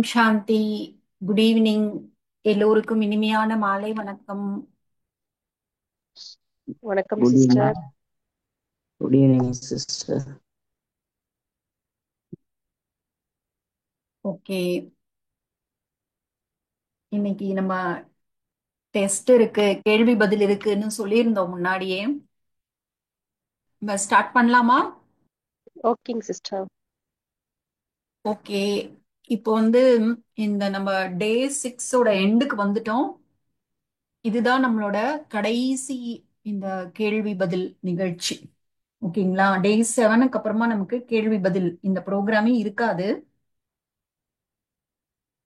ஓம் சாந்தி. Good evening. எல்லோருக்கும் இனிமையான மாலை வணக்கம். வணக்கம் good evening. Sister. Good evening sister. Okay, இன்னைக்கு நம்ம டெஸ்ட் இருக்கு, கேள்வி பதில் இருக்குன்னு சொல்லியிருந்தோம் முன்னாடியே. நம்ம ஸ்டார்ட் பண்ணலாமா? ஓகேங்க சிஸ்டர். ஓகே, இப்போ இந்த நம்ம டே 6ஓட எண்டுக்கு வந்துட்டோம். இதுதான் நம்மளோட கடைசி இந்த கேள்வி பதில் நிகழ்ச்சி. ஓகேங்களா? டே 7க்கு அப்புறமா நமக்கு கேள்வி பதில் இந்த ப்ரோக்ராமே இருக்காது.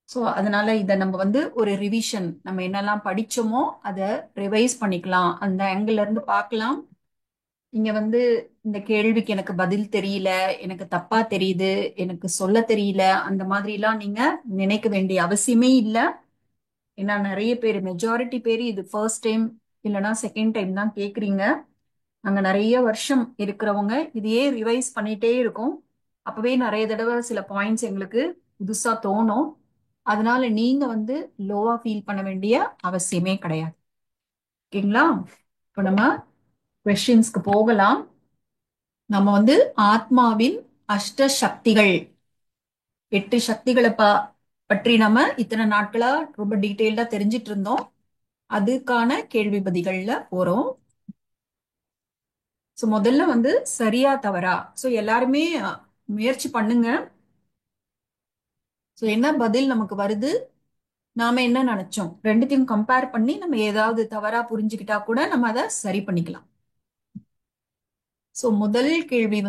ஸோ அதனால இதை நம்ம ஒரு ரிவிஷன், நம்ம என்னெல்லாம் படிச்சோமோ அதை ரிவைஸ் பண்ணிக்கலாம், அந்த ஆங்கிள் இருந்து பார்க்கலாம். இங்க இந்த கேள்விக்கு எனக்கு பதில் தெரியல, எனக்கு தப்பா தெரியுது, எனக்கு சொல்ல தெரியல, அந்த மாதிரிலாம் நீங்க நினைக்க வேண்டிய அவசியமே இல்லை. ஏன்னா நிறைய பேர், மெஜாரிட்டி பேர் இது ஃபர்ஸ்ட் டைம் இல்லைன்னா செகண்ட் டைம் தான் கேக்குறீங்க. நாங்க நிறைய வருஷம் இருக்கிறவங்க இதையே ரிவைஸ் பண்ணிட்டே இருக்கோம். அப்பவே நிறைய தடவை சில பாயிண்ட்ஸ் எங்களுக்கு புதுசா தோணும். அதனால நீங்க லோவா ஃபீல் பண்ண வேண்டிய அவசியமே கிடையாது. ஓகேங்களா? இப்போ நம்ம கொஸ்டின்ஸ்க்கு போகலாம். நம்ம ஆத்மாவின் அஷ்ட சக்திகள், 8 சக்திகளை பற்றி நம்ம இத்தனை நாட்களா ரொம்ப டீட்டெயில்டா தெரிஞ்சிட்டு இருந்தோம். அதுக்கான கேள்வி பதில்கள்ல போறோம். ஸோ முதல்ல சரியா தவறா, ஸோ எல்லாருமே முயற்சி பண்ணுங்க. ஸோ என்ன பதில் நமக்கு வருது, நாம என்ன நினைச்சோம், ரெண்டுத்தையும் கம்பேர் பண்ணி நம்ம ஏதாவது தவறா புரிஞ்சுக்கிட்டா கூட நம்ம அதை சரி பண்ணிக்கலாம். சோ முதல் கேள்வி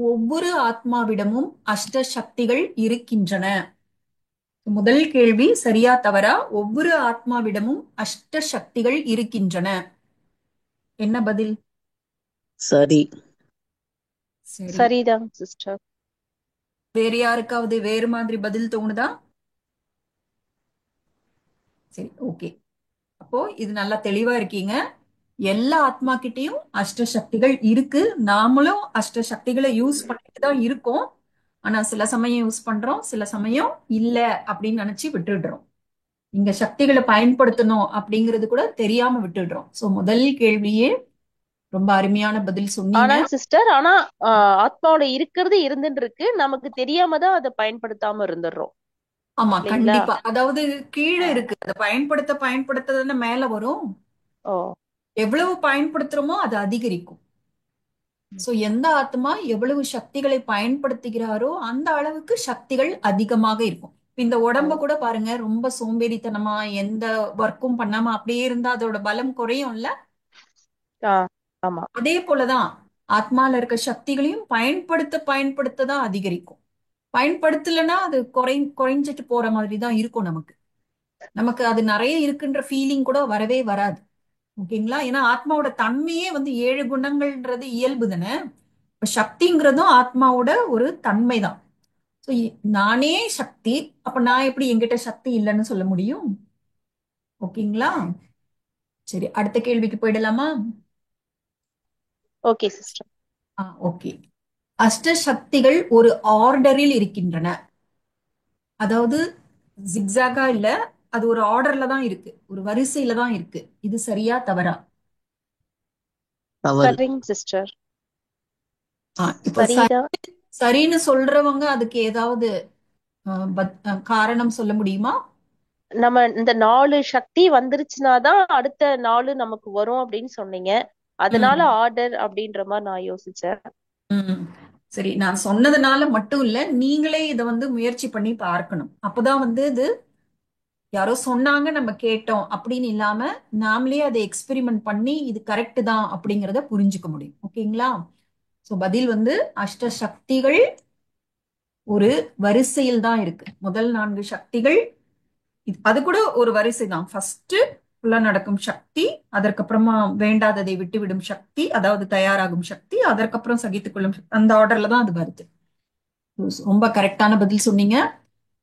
ஒவ்வொரு ஆத்மாவிடமும் அஷ்ட சக்திகள் இருக்கின்றன. முதல் கேள்வி சரியா தவறா, ஒவ்வொரு ஆத்மாவிடமும் அஷ்ட சக்திகள் இருக்கின்றன. என்ன பதில்? சரி. சரி. சரிதான் சிஸ்டர். வேற யாருக்காவது வேறு மாதிரி பதில் தோணுதா? சரி, ஓகே. அப்போ இது நல்லா தெளிவா இருக்கீங்க. எல்லா ஆத்மா கிட்டயும் அஷ்ட சக்திகள் இருக்கு. நாமளும் அஷ்ட சக்திகளை யூஸ் பண்ணிட்டு தான் இருக்கோம். ஆனா சில சமயம் யூஸ் பண்றோம், சில சமயம் இல்ல அப்படின்னு நினைச்சு விட்டுடுறோம். இங்க சக்திகளை பயன்படுத்தணும் அப்படிங்கிறது கூட தெரியாம விட்டுடுறோம். சோ முதல் கேள்வியே ரொம்ப அருமையான பதில் சொன்னீங்க. ஆனாங்க சிஸ்டர், ஆனா ஆத்மாவோட இருக்கிறது இருந்துட்டு இருக்கு, நமக்கு தெரியாம தான் அதை பயன்படுத்தாம இருந்துடுறோம் ஆமா, இல்லைங்களா? கண்டிப்பா. அதாவது கீழே இருக்கு, அதை பயன்படுத்த பயன்படுத்த தானே மேல வரும். ஓ. எவ்வளவு பயன்படுத்துறோமோ அது அதிகரிக்கும். சோ எந்த ஆத்மா எவ்வளவு சக்திகளை பயன்படுத்துகிறாரோ அந்த அளவுக்கு சக்திகள் அதிகமாக இருக்கும். இந்த உடம்ப கூட பாருங்க, ரொம்ப சோம்பேறித்தனமா எந்த ஒர்க்கும் பண்ணாம அப்படியே இருந்தா அதோட பலம் குறையும்ல. ஆமா. அதே போலதான் ஆத்மால இருக்க சக்திகளையும் பயன்படுத்த பயன்படுத்த தான் அதிகரிக்கும். பயன்படுத்தலைன்னா அது குறைஞ்சிட்டு போற மாதிரி தான் இருக்கும். நமக்கு நமக்கு அது நிறைய இருக்குன்ற ஃபீலிங் கூட வரவே வராது. ஓகேங்களா? ஏன்னா ஆத்மாவோட தன்மையே 7 குணங்கள்ன்றது இயல்பு தானே. இப்ப சக்திங்கிறதும் ஆத்மாவோட ஒரு தன்மை தான். நானே சக்தி, அப்ப நான் எப்படி என்கிட்ட சக்தி இல்லைன்னு சொல்ல முடியும்? ஓகேங்களா? சரி, அடுத்த கேள்விக்கு போயிடலாமா? Okay sister. ஓகே. அஷ்ட சக்திகள் ஒரு ஆர்டரில் இருக்கின்றன. அதாவது ஜிக்ஸாகா இல்ல, அது ஒரு ஆர்டர்ல தான் இருக்கு, ஒரு வரிசையில தான் இருக்கு. இது சரியா தவறா? தவறு. சரிங்க சிஸ்டர். இப்ப சரிதான். சரின்னு சொல்றவங்க அதுக்கு ஏதாவது காரணம் சொல்ல முடியுமா? நம்ம இந்த 4 சக்தி வந்துருச்சுனாதான் அடுத்த 4 நமக்கு வரும் அப்படின்னு சொன்னீங்க. அதனால ம். ஆர்டர் அப்படின்ற மாதிரி நான் யோசிச்சேன். ம். சரி, நான் சொன்னதுனால மட்டும் இல்ல, நீங்களே இதை முயற்சி பண்ணி பார்க்கணும். அப்பதான் இது யாரோ சொன்னாங்க நம்ம கேட்டோம் அப்படின்னு இல்லாம, நாமளே அதை எக்ஸ்பெரிமெண்ட் பண்ணி இது கரெக்ட் தான் அப்படிங்கறத புரிஞ்சுக்க முடியும். ஓகேங்களா? சோ பதில் அஷ்ட சக்திகள் ஒரு வரிசையில் தான் இருக்கு. முதல் 4 சக்திகள் அது கூட ஒரு வரிசை தான். ஃபர்ஸ்ட் நடக்கும் சக்தி, அதற்கப்புறமா வேண்டாததை விட்டுவிடும் சக்தி, அதாவது தயாராகும் சக்தி, அதற்கப்புறம் சகித்துக் கொள்ளும் சக்தி. அந்த ஆர்டர்ல தான் அது வருது. ரொம்ப கரெக்டான பதில் சொன்னீங்க.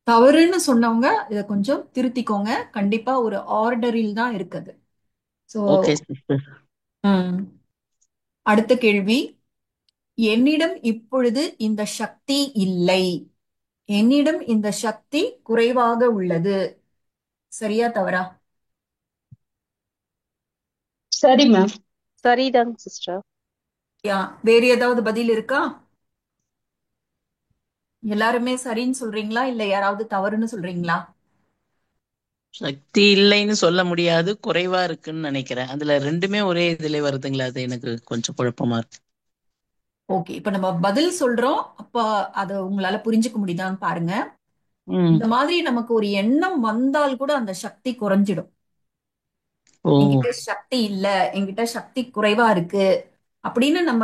தவறுன்னு சொன்னவங்க இதை கொஞ்சம் திருத்திக்கோங்க. கண்டிப்பா ஒரு ஆர்டரில் தான் இருக்குது. So okay sister. அடுத்த கேள்வி, என்னிடம் இப்பொழுது இந்த சக்தி இல்லை. என்னிடம் இந்த சக்தி குறைவாக உள்ளது. சரியா தவறா? சரி மேம். சரிதாங்க சிஸ்டர். வேறு ஏதாவது பதில் இருக்கா? எல்லாருமே சரின்னு சொல்றீங்களா இல்ல யாராவது தவறுன்னு சொல்றீங்களா? சக்தி இல்லைன்னு சொல்ல முடியாது, குறைவா இருக்குன்னு நினைக்கிறேன். அதுல ரெண்டுமே ஒரே இதுல வருதுங்களா? அது எனக்கு கொஞ்சம் குழப்பமா இருக்கு. ஓகே, இப்ப நம்ம பதில் சொல்றோம். அப்ப அதை உங்களால புரிஞ்சுக்க முடியுதான்னு பாருங்க. ம். இந்த மாதிரி நமக்கு ஒரு எண்ணம் வந்தால் கூட அந்த சக்தி குறைஞ்சிடும். ஓ. என்கிட்ட சக்தி இல்ல, என்கிட்ட சக்தி குறைவா இருக்கு அப்படின்னு நம்ம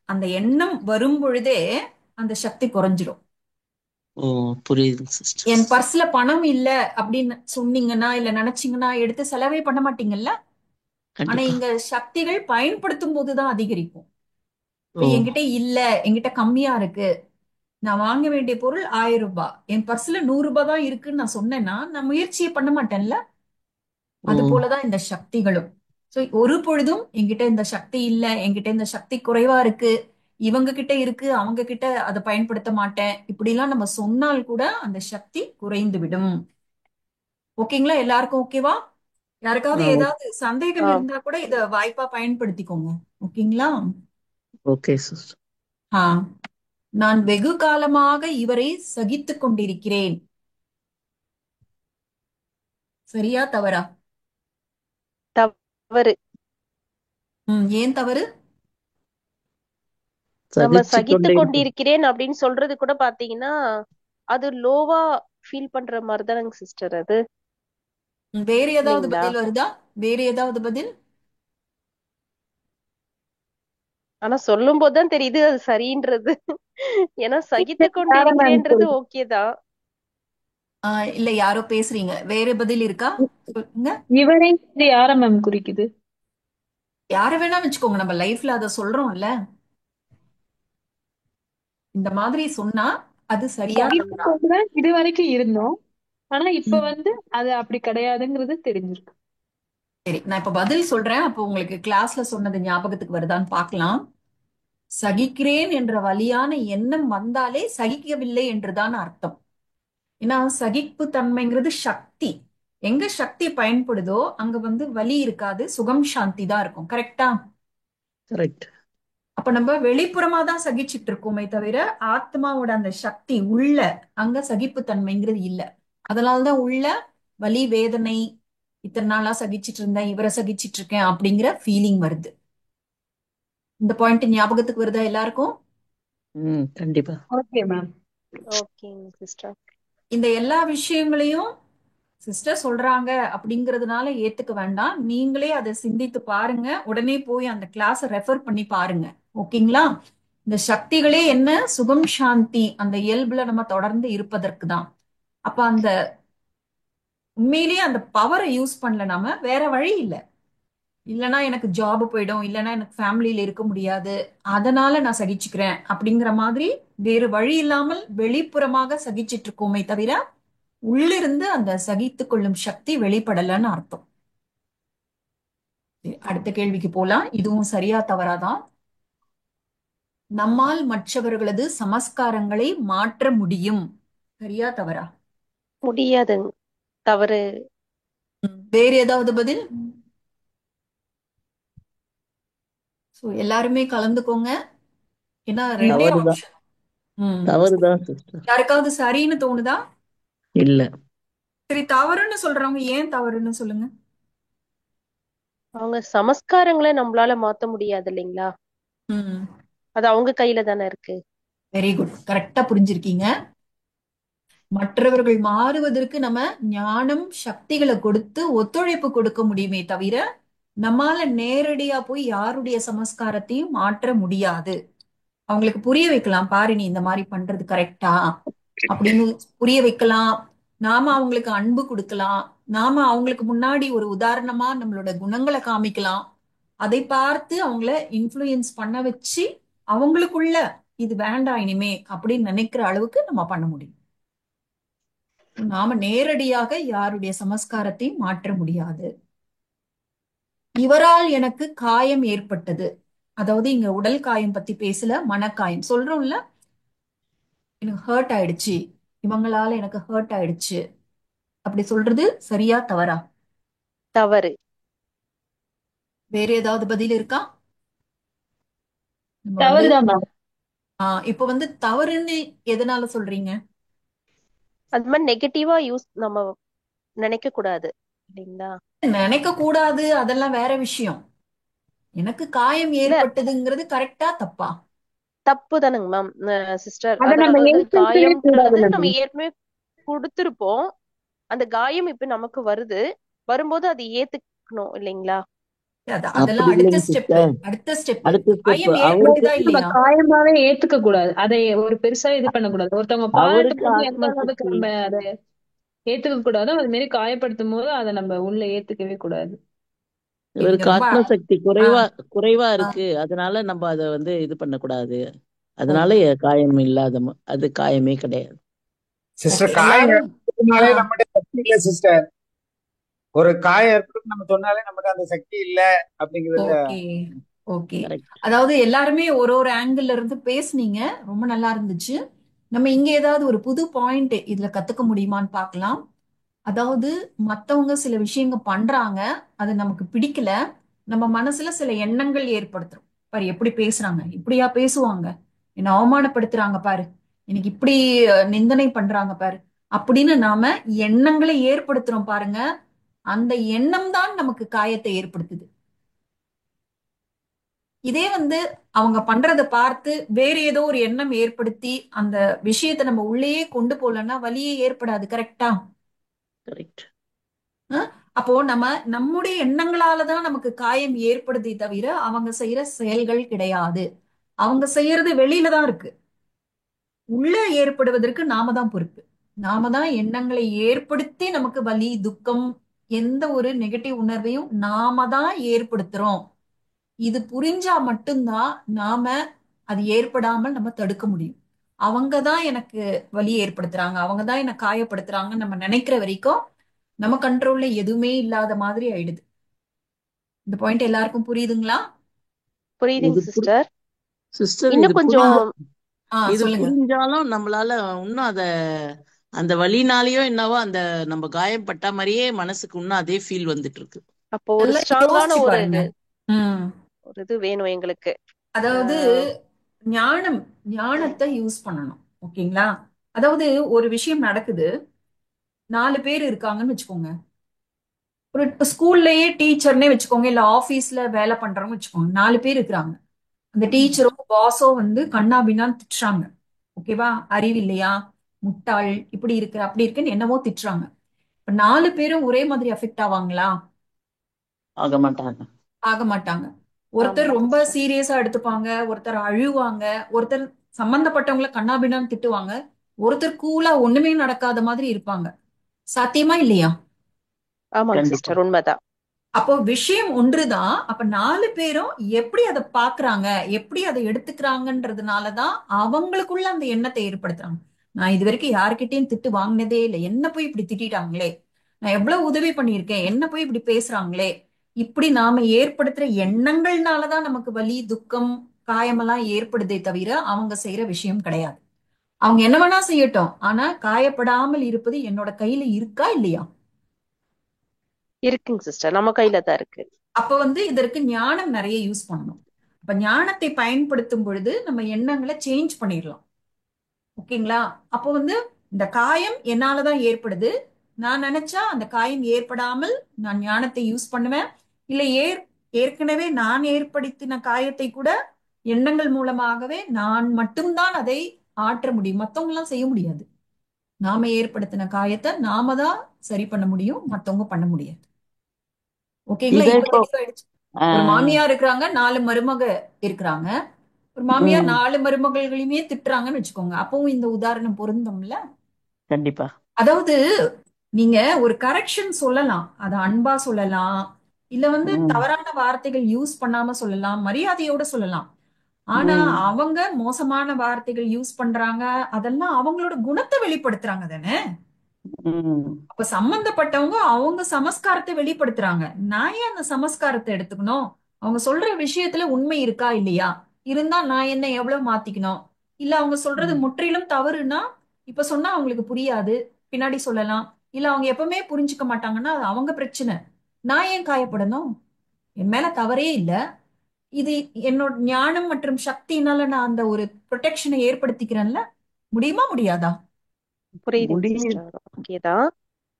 அந்த எண்ணம் வரும் பொழுதே அந்த சக்தி குறைஞ்சிடும். ஓ, புரியுதுங்க சிஸ்டர். என் பர்ஸ்ல பணம் இல்ல அப்படின்னு சொன்னீங்கன்னா இல்ல நினைச்சீங்கன்னா எடுத்து செலவே பண்ண மாட்டீங்கல்ல. ஆனா கண்டிப்பா. இங்க சக்திகள் பயன்படுத்தும் போதுதான் அதிகரிக்கும். இப்ப ஓ. என்கிட்ட இல்ல, என்கிட்ட கம்மியா இருக்கு, நான் வாங்க வேண்டிய பொருள் 1000 ரூபாய், என் பர்ஸ்ல 100 ரூபாய் தான் இருக்குன்னு நான் சொன்னேன்னா நான் முயற்சியே பண்ண மாட்டேன்ல. ஓ. அது போலதான் இந்த சக்திகளும். சோ ஒரு பொழுதும் என்கிட்ட இந்த சக்தி இல்ல, என்கிட்ட இந்த சக்தி குறைவா இருக்கு, இவங்க கிட்ட இருக்கு, அவங்க கிட்ட அதை பயன்படுத்த மாட்டேன், இப்படிலாம் நம்ம சொன்னால் கூட அந்த சக்தி குறைந்து விடும். ஓகேங்களா? எல்லாருக்கும் ஓகேவா? யாருக்காவது ஆ, ஏதாவது சந்தேகம் ஆ இருந்தா கூட இத வாய்ப்பா பயன்படுத்திக்கோங்க. ஓகேங்களா? Okay sister. ஆ, நான் வெகு காலமாக இவரை சகித்துக் கொண்டிருக்கிறேன். சரியா தவறா? தவறு. ஏன் தவறு? நம்ம சகிச்சு சகித்து கொண்டே இருக்கு. கொண்டிருக்கிறேன் அப்படின்னு சொல்றது கூட பாத்தீங்கன்னா அது லோவா ஃபீல் பண்ற மாதிரி தானங்க சிஸ்டர் அது, வேற ஏதாவது இல்லைங்களா? பதில் வருதா? வேற ஏதாவது பதில்? ஆனா சொல்லும் போதுதான் தெரியுது அது சரின்றது. ஏன்னா சகித்து யார மேம் கொண்டிருக்கிறேன்றது குறிக்குது? ஓகே தான். இல்ல, யாரோ பேசுறீங்க. வேற பதில் இருக்கா? சொல்லுங்க. இவரை யார மேம் குறிக்குது? யார வேணா வச்சுக்கோங்க, நம்ம லைஃப்ல அதை சொல்றோம்ல. இந்த மாதிரி சொன்னா அது சரியா சகித்து தவறா? கொண்டுதான் இது வரைக்கும் இருந்தோம். ஆனா இப்ப ம், வந்து அது அப்படி கிடையாதுங்கிறது தெரிஞ்சிருக்கு. சரி, நான் இப்ப பதில் சொல்றேன். அப்போ உங்களுக்கு கிளாஸ்ல சொன்னது ஞாபகத்துக்கு வருதான்னு பார்க்கலாம். சகிக்கிறேன் என்ற வலியான எண்ணம் வந்தாலே சகிக்கவில்லை என்றுதான் அர்த்தம். ஏன்னா சகிப்பு தன்மைங்கிறது சக்தி. எங்க சக்தி பயன்படுதோ அங்க வந்து வலி இருக்காது, சுகம் சாந்தி தான் இருக்கும். கரெக்டா? கரெக்ட். அப்ப நம்ம வெளிப்புறமா தான் சகிச்சிட்டு இருக்கோமே தவிர ஆத்மாவோட அந்த சக்தி உள்ள அங்க சகிப்பு தன்மைங்கிறது இல்ல. அதனாலதான் உள்ள வலி வேதனை, இத்தனை நாளா சகிச்சிட்டு இருந்தேன், இவரை சகிச்சிட்டு இருக்கேன் அப்படிங்கிற ஃபீலிங் வருது. இந்த பாயிண்ட் ஞாபகத்துக்கு வருதா எல்லாருக்கும்? ம், கண்டிப்பா. Okay ma'am. ஓகேங்க சிஸ்டர். இந்த எல்லா விஷயங்களையும் சிஸ்டர் சொல்றாங்க அப்படிங்கறதுனால ஏத்துக்க வேண்டாம். நீங்களே அதை சிந்தித்து பாருங்க. உடனே போய் அந்த கிளாஸ ரெஃபர் பண்ணி பாருங்க. ஓகேங்களா? இந்த சக்திகளே என்ன, சுகம் சாந்தி அந்த இயல்புல நம்ம தொடர்ந்து இருப்பதற்கு தான். அப்ப அந்த உண்மையிலேயே அந்த பவரை யூஸ் பண்ணல, நாம வேற வழி இல்ல. இல்லைன்னா எனக்கு ஜாப் போயிடும், இல்லைன்னா எனக்கு ஃபேமிலியில இருக்க முடியாது, அதனால நான் சகிச்சுக்கிறேன் அப்படிங்கிற மாதிரி வேறு வழி இல்லாமல் வெளிப்புறமாக சகிச்சிட்டு இருக்கோமே தவிர உள்ளிருந்து அந்த சகித்துக் கொள்ளும் சக்தி வெளிப்படலன்னு அர்த்தம். சரி, அடுத்த கேள்விக்கு போலாம். இதுவும் சரியா தவறாதான்? நம்மால் மற்றவர்களது சமஸ்காரங்களை மாற்ற முடியும். சரியா தவறா? முடியாதுங்க. தவறு. வேற ஏதாவது பதில்? சோ எல்லாருமே கலந்துக்கோங்க. ஏன்னா ரெண்டே தவறுதான். ஆப்ஷன். ம் தவறுதான் சிஸ்டர். யாருக்காவது சரின்னு தோணுதா? இல்ல. சரி, தவறுன்னு சொல்றவங்க ஏன் தவறுன்னு சொல்லுங்க. அவங்க சமஸ்காரங்களை நம்மளால மாத்த முடியாது இல்லைங்களா? ம் அது அவங்க கையில தானே இருக்கு. வெரி குட், கரெக்டா புரிஞ்சிருக்கீங்க. மற்றவர்கள் மாறுவதற்கு நம்ம ஞானம் சக்திகளை கொடுத்து ஒத்துழைப்பு கொடுக்க முடியுமே தவிர நம்மால நேரடியா போய் யாருடைய சமஸ்காரத்தையும் மாற்ற முடியாது. அவங்களுக்கு புரிய வைக்கலாம், பாரு நீ இந்த மாதிரி பண்றது கரெக்டா அப்படின்னு புரிய வைக்கலாம். நாம அவங்களுக்கு அன்பு கொடுக்கலாம். நாம அவங்களுக்கு முன்னாடி ஒரு உதாரணமா நம்மளோட குணங்களை காமிக்கலாம். அதை பார்த்து அவங்கள இன்ஃப்ளூயன்ஸ் பண்ண வச்சு அவங்களுக்குள்ள இது வேண்டாம் இனிமே அப்படின்னு நினைக்கிற அளவுக்கு நம்ம பண்ண முடியும். நாம நேரடியாக யாருடைய சமஸ்காரத்தையும் மாற்ற முடியாது. இவரால் எனக்கு காயம் ஏற்பட்டது. அதாவது இங்க உடல் காயம் பத்தி பேசல, மனக்காயம் சொல்றோம்ல. எனக்கு ஹர்ட் ஆயிடுச்சு, இவங்களால எனக்கு ஹர்ட் ஆயிடுச்சு அப்படி சொல்றது சரியா தவறா? தவறு. வேற ஏதாவது பதில் இருக்கா? நம்ம வந்து தவறுதான் மேம். இப்ப வந்து தவறுன்னு எதனால சொல்றீங்க? அது மாதிரி நெகட்டிவா நம்ம நினைக்க கூடாது இல்லைங்களா? நினைக்க கூடாது, அதெல்லாம் வேற விஷயம். எனக்கு காயம் இல்ல, ஏற்பட்டதுங்கிறது கரெக்டா தப்பா? தப்பு தானுங்க மேம் சிஸ்டர். அதை நம்ம அதாவது ஏற்றுக்கவே காயம்ன்றது கூடாதுல்ல நம்ம மேம். ஏற்கனவே கொடுத்திருப்போம். அந்த காயம் இப்ப நமக்கு வருது. வரும்போது அதை ஏத்துக்கணும் இல்லைங்களா? அதெல்லாம் அப்படி அடுத்த இல்லைங்க ஸ்டெப். சிஸ்டர். அடுத்த ஸ்டெப். அடுத்த ஸ்டெப் காயம் அதை அவருக்கு ஏற்பட்டுதா வந்து நம்ம இல்லையா? காயமாவே ஏத்துக்க கூடாது. அதை ஒரு பெருசா இது பண்ணக்கூடாது. ஒருத்தவங்க பாராட்டும் அவருக்கு போது எந்த ஆத்ம அளவுக்கு சக்தி. நம்ம அதை ஏத்துக்க கூடாதோ அது மாதிரி காயப்படுத்தும் போது அதை நம்ம உள்ள ஏத்துக்கவே கூடாது. நீங்க இவருக்கு ரொம்ப ஆத்ம சக்தி ஆ, குறைவா ஆ, இருக்கு. அதனால நம்ம அதை இது பண்ணக்கூடாது. ஓ, அதனால காயம் இல்லாத அது காயமே கிடையாது. Sister okay. காயம் எல்லாரும் ஆ, ஏற்படுறதுனாலே நம்மகிட்ட சக்தி இல்ல சிஸ்டர். ஒரு காயம் ஏற்பட்டு நம்ம சொன்னாலே நமக்கு அந்த சக்தி இல்ல அப்படிங்கிறது. Okay, okay. கரெக்ட். அதாவது எல்லாருமே ஒரு ஒரு ஆங்கிள் இருந்து பேசுனீங்க, ரொம்ப நல்லா இருந்துச்சு. நம்ம இங்க ஏதாவது ஒரு புது பாயிண்ட் இதுல கத்துக்க முடியுமான்னு பார்க்கலாம். அதாவது மத்தவங்க சில விஷயங்க பண்றாங்க, அது நமக்கு பிடிக்கல, நம்ம மனசுல சில எண்ணங்கள் ஏற்படுத்துறோம். பாரு எப்படி பேசுறாங்க, இப்படியா பேசுவாங்க, என்ன அவமானப்படுத்துறாங்க பாரு, எனக்கு இப்படி நிந்தனை பண்றாங்க பாரு அப்படின்னு நாம எண்ணங்களை ஏற்படுத்துறோம் பாருங்க. அந்த எண்ணம் தான் நமக்கு காயத்தை ஏற்படுத்துது. இதே வந்து அவங்க பண்றத பார்த்து வேற ஏதோ ஒரு எண்ணம் ஏற்படுத்தி அந்த விஷயத்தை நம்ம உள்ளேயே கொண்டு போலன்னா வலியே ஏற்படாது. கரெக்டா? கரெக்ட். அஹ் அப்போ நம்ம நம்முடைய எண்ணங்களாலதான் நமக்கு காயம் ஏற்படுதே தவிர அவங்க செய்யற செயல்கள் கிடையாது. அவங்க செய்யறது வெளியில தான் இருக்கு. உள்ள ஏற்படுவதற்கு நாம தான் பொறுப்பு. நாம தான் எண்ணங்களை ஏற்படுத்தி நமக்கு வலி, துக்கம், எந்த ஒரு நெகட்டிவ் உணர்வையும் நாம தான் ஏற்படுத்துறோம். இது புரிஞ்சா மட்டும்தான் நாம அது ஏற்படாமல் நம்ம தடுக்க முடியும். அவங்க தான் எனக்கு வலி ஏற்படுத்துறாங்க, அவங்க தான் என்ன காயப்படுத்துறாங்கன்னு நம்ம நினைக்கிற வரைக்கும் நம்ம கண்ட்ரோல்ல எதுவுமே இல்லாத மாதிரி ஆயிடுது. இந்த பாயிண்ட் எல்லாருக்கும் புரியுதுங்களா? புரியுதுங்க இது சிஸ்டர். சிஸ்டர் இது இன்னும் கொஞ்சம் சொல்லுங்க. புரிஞ்சாலும் நம்மளால இன்னும் அந்த வலினாலயோ என்னவோ அந்த நம்ம காயம் பட்ட மாதிரியே மனசுக்கு இன்னும் அதே ஃபீல் வந்துட்டு இருக்கு. அப்போ ஒரு நல்லா ஸ்ட்ராங்கான யோசிச்சு ஒரு பாருங்க. ஒரு இது வேணும் எங்களுக்கு. அதாவது ஆஹ் ஞானத்தை யூஸ் பண்ணணும். ஓகேங்களா? அதாவது ஒரு விஷயம் நடக்குது, 4 பேர் இருக்காங்கன்னு வச்சுக்கோங்க. ஒரு ஸ்கூல்லயே டீச்சர்னே வச்சுக்கோங்க, இல்ல ஆபீஸ்ல வேலை பண்றவங்க வச்சுக்கோங்க. 4 பேர் இருக்கிறாங்க. அந்த டீச்சரோ பாஸோ வந்து கண்ணாபின்னான்னு திட்டுறாங்க. ஓகேவா? அறிவு இல்லையா, முட்டாள், இப்படி இருக்கு அப்படி இருக்குன்னு என்னவோ திட்டுறாங்க. இப்ப 4 பேரும் ஒரே மாதிரி அஃபெக்ட் ஆவாங்களா? ஆக மாட்டாங்க. ஆக மாட்டாங்க. ஒருத்தர் ஆமாங்க ரொம்ப சிஸ்டர். சீரியஸா எடுத்துப்பாங்க, ஒருத்தர் அழுவாங்க, ஒருத்தர் சம்பந்தப்பட்டவங்கள கண்ணாபின்னான்னு திட்டுவாங்க, ஒருத்தர் கூலா ஒண்ணுமே நடக்காத மாதிரி இருப்பாங்க. சாத்தியமா இல்லையா? ஆமாங்க கண்டிப்பா. சிஸ்டர், உண்மைதான். அப்போ விஷயம் ஒன்றுதான். அப்ப 4 பேரும் எப்படி அதை பாக்குறாங்க, எப்படி அதை எடுத்துக்கிறாங்கன்றதுனாலதான் அவங்களுக்குள்ள அந்த எண்ணத்தை ஏற்படுத்துறாங்க. நான் இது வரைக்கும் யாருக்கிட்டையும் திட்டு வாங்கினதே இல்லை, என்ன போய் இப்படி திட்டிட்டாங்களே, நான் எவ்வளவு உதவி பண்ணியிருக்கேன், என்ன போய் இப்படி பேசுறாங்களே, இப்படி நாம ஏற்படுத்துற எண்ணங்கள்னாலதான் நமக்கு வலி, துக்கம், காயமெல்லாம் ஏற்படுதே தவிர அவங்க செய்யற விஷயம் கிடையாது. அவங்க என்ன வேணா செய்யட்டும், ஆனா காயப்படாமல் இருப்பது என்னோட கையில இருக்கா இல்லையா? இருக்குங்க சிஸ்டர், நம்ம கையில தான் இருக்கு. அப்ப வந்து இதற்கு ஞானம் நிறைய யூஸ் பண்ணணும். அப்ப ஞானத்தை பயன்படுத்தும் பொழுது நம்ம எண்ணங்களை சேஞ்ச் பண்ணிடலாம். ஓகேங்களா? அப்போ வந்து இந்த காயம் என்னாலதான் ஏற்படுது, நான் நினைச்சா அந்த காயம் ஏற்படாமல் நான் ஞானத்தை யூஸ் பண்ணுவேன். இல்ல ஏற்கனவே நான் ஏற்படுத்தின காயத்தை கூட எண்ணங்கள் மூலமாகவே நான் மட்டும்தான் அதை ஆற்ற முடியும், மத்தவங்க எல்லாம் செய்ய முடியாது. நாம ஏற்படுத்தின காயத்தை நாம தான் சரி பண்ண முடியும், மத்தவங்க பண்ண முடியாது. ஓகேங்களா? இதே இப்ப இப்போ தெளிவாயிடுச்சு. ஒரு மாமியார் இருக்கிறாங்க, 4 மருமக இருக்கிறாங்க. ஒரு மாமியார் ம், 4 மருமகள்களையுமே திட்டுறாங்கன்னு வச்சுக்கோங்க, அப்பவும் இந்த உதாரணம் பொருந்தும்ல? கண்டிப்பா. அதாவது நீங்க ஒரு கரெக்ஷன் சொல்லலாம், அது அன்பா சொல்லலாம், இல்ல வந்து ம், தவறான வார்த்தைகள் யூஸ் பண்ணாம சொல்லலாம், மரியாதையோட சொல்லலாம். ஆனா ம், அவங்க மோசமான வார்த்தைகள் யூஸ் பண்றாங்க, அதெல்லாம் அவங்களோட குணத்தை வெளிப்படுத்துறாங்க தானே. ம், அப்ப சம்பந்தப்பட்டவங்க அவங்க சமஸ்காரத்தை வெளிப்படுத்துறாங்க. நான் ஏன் அந்த சமஸ்காரத்தை எடுத்துக்கணும்? அவங்க சொல்ற விஷயத்துல உண்மை இருக்கா இல்லையா? இருந்தா நான் என்ன எவ்வளவு மாத்திக்கணும்? இல்ல அவங்க சொல்றது ம். முற்றிலும் தவறுனா இப்ப சொன்னா அவங்களுக்கு புரியாது, பின்னாடி சொல்லலாம். இல்ல அவங்க எப்பவுமே புரிஞ்சுக்க மாட்டாங்கன்னா அது அவங்க பிரச்சனை. நான் ஏன் காயப்படணும்? என் மேல தவறே இல்ல. இது என்னோட ஞானம் மற்றும் சக்தியினால நான் அந்த ஒரு ப்ரொடெக்ஷனை ஏற்படுத்திக்கிறேன்ல. முடியுமா முடியாதா? புரியுதுங்க முடியும் சிஸ்டர். ஓகேதான்.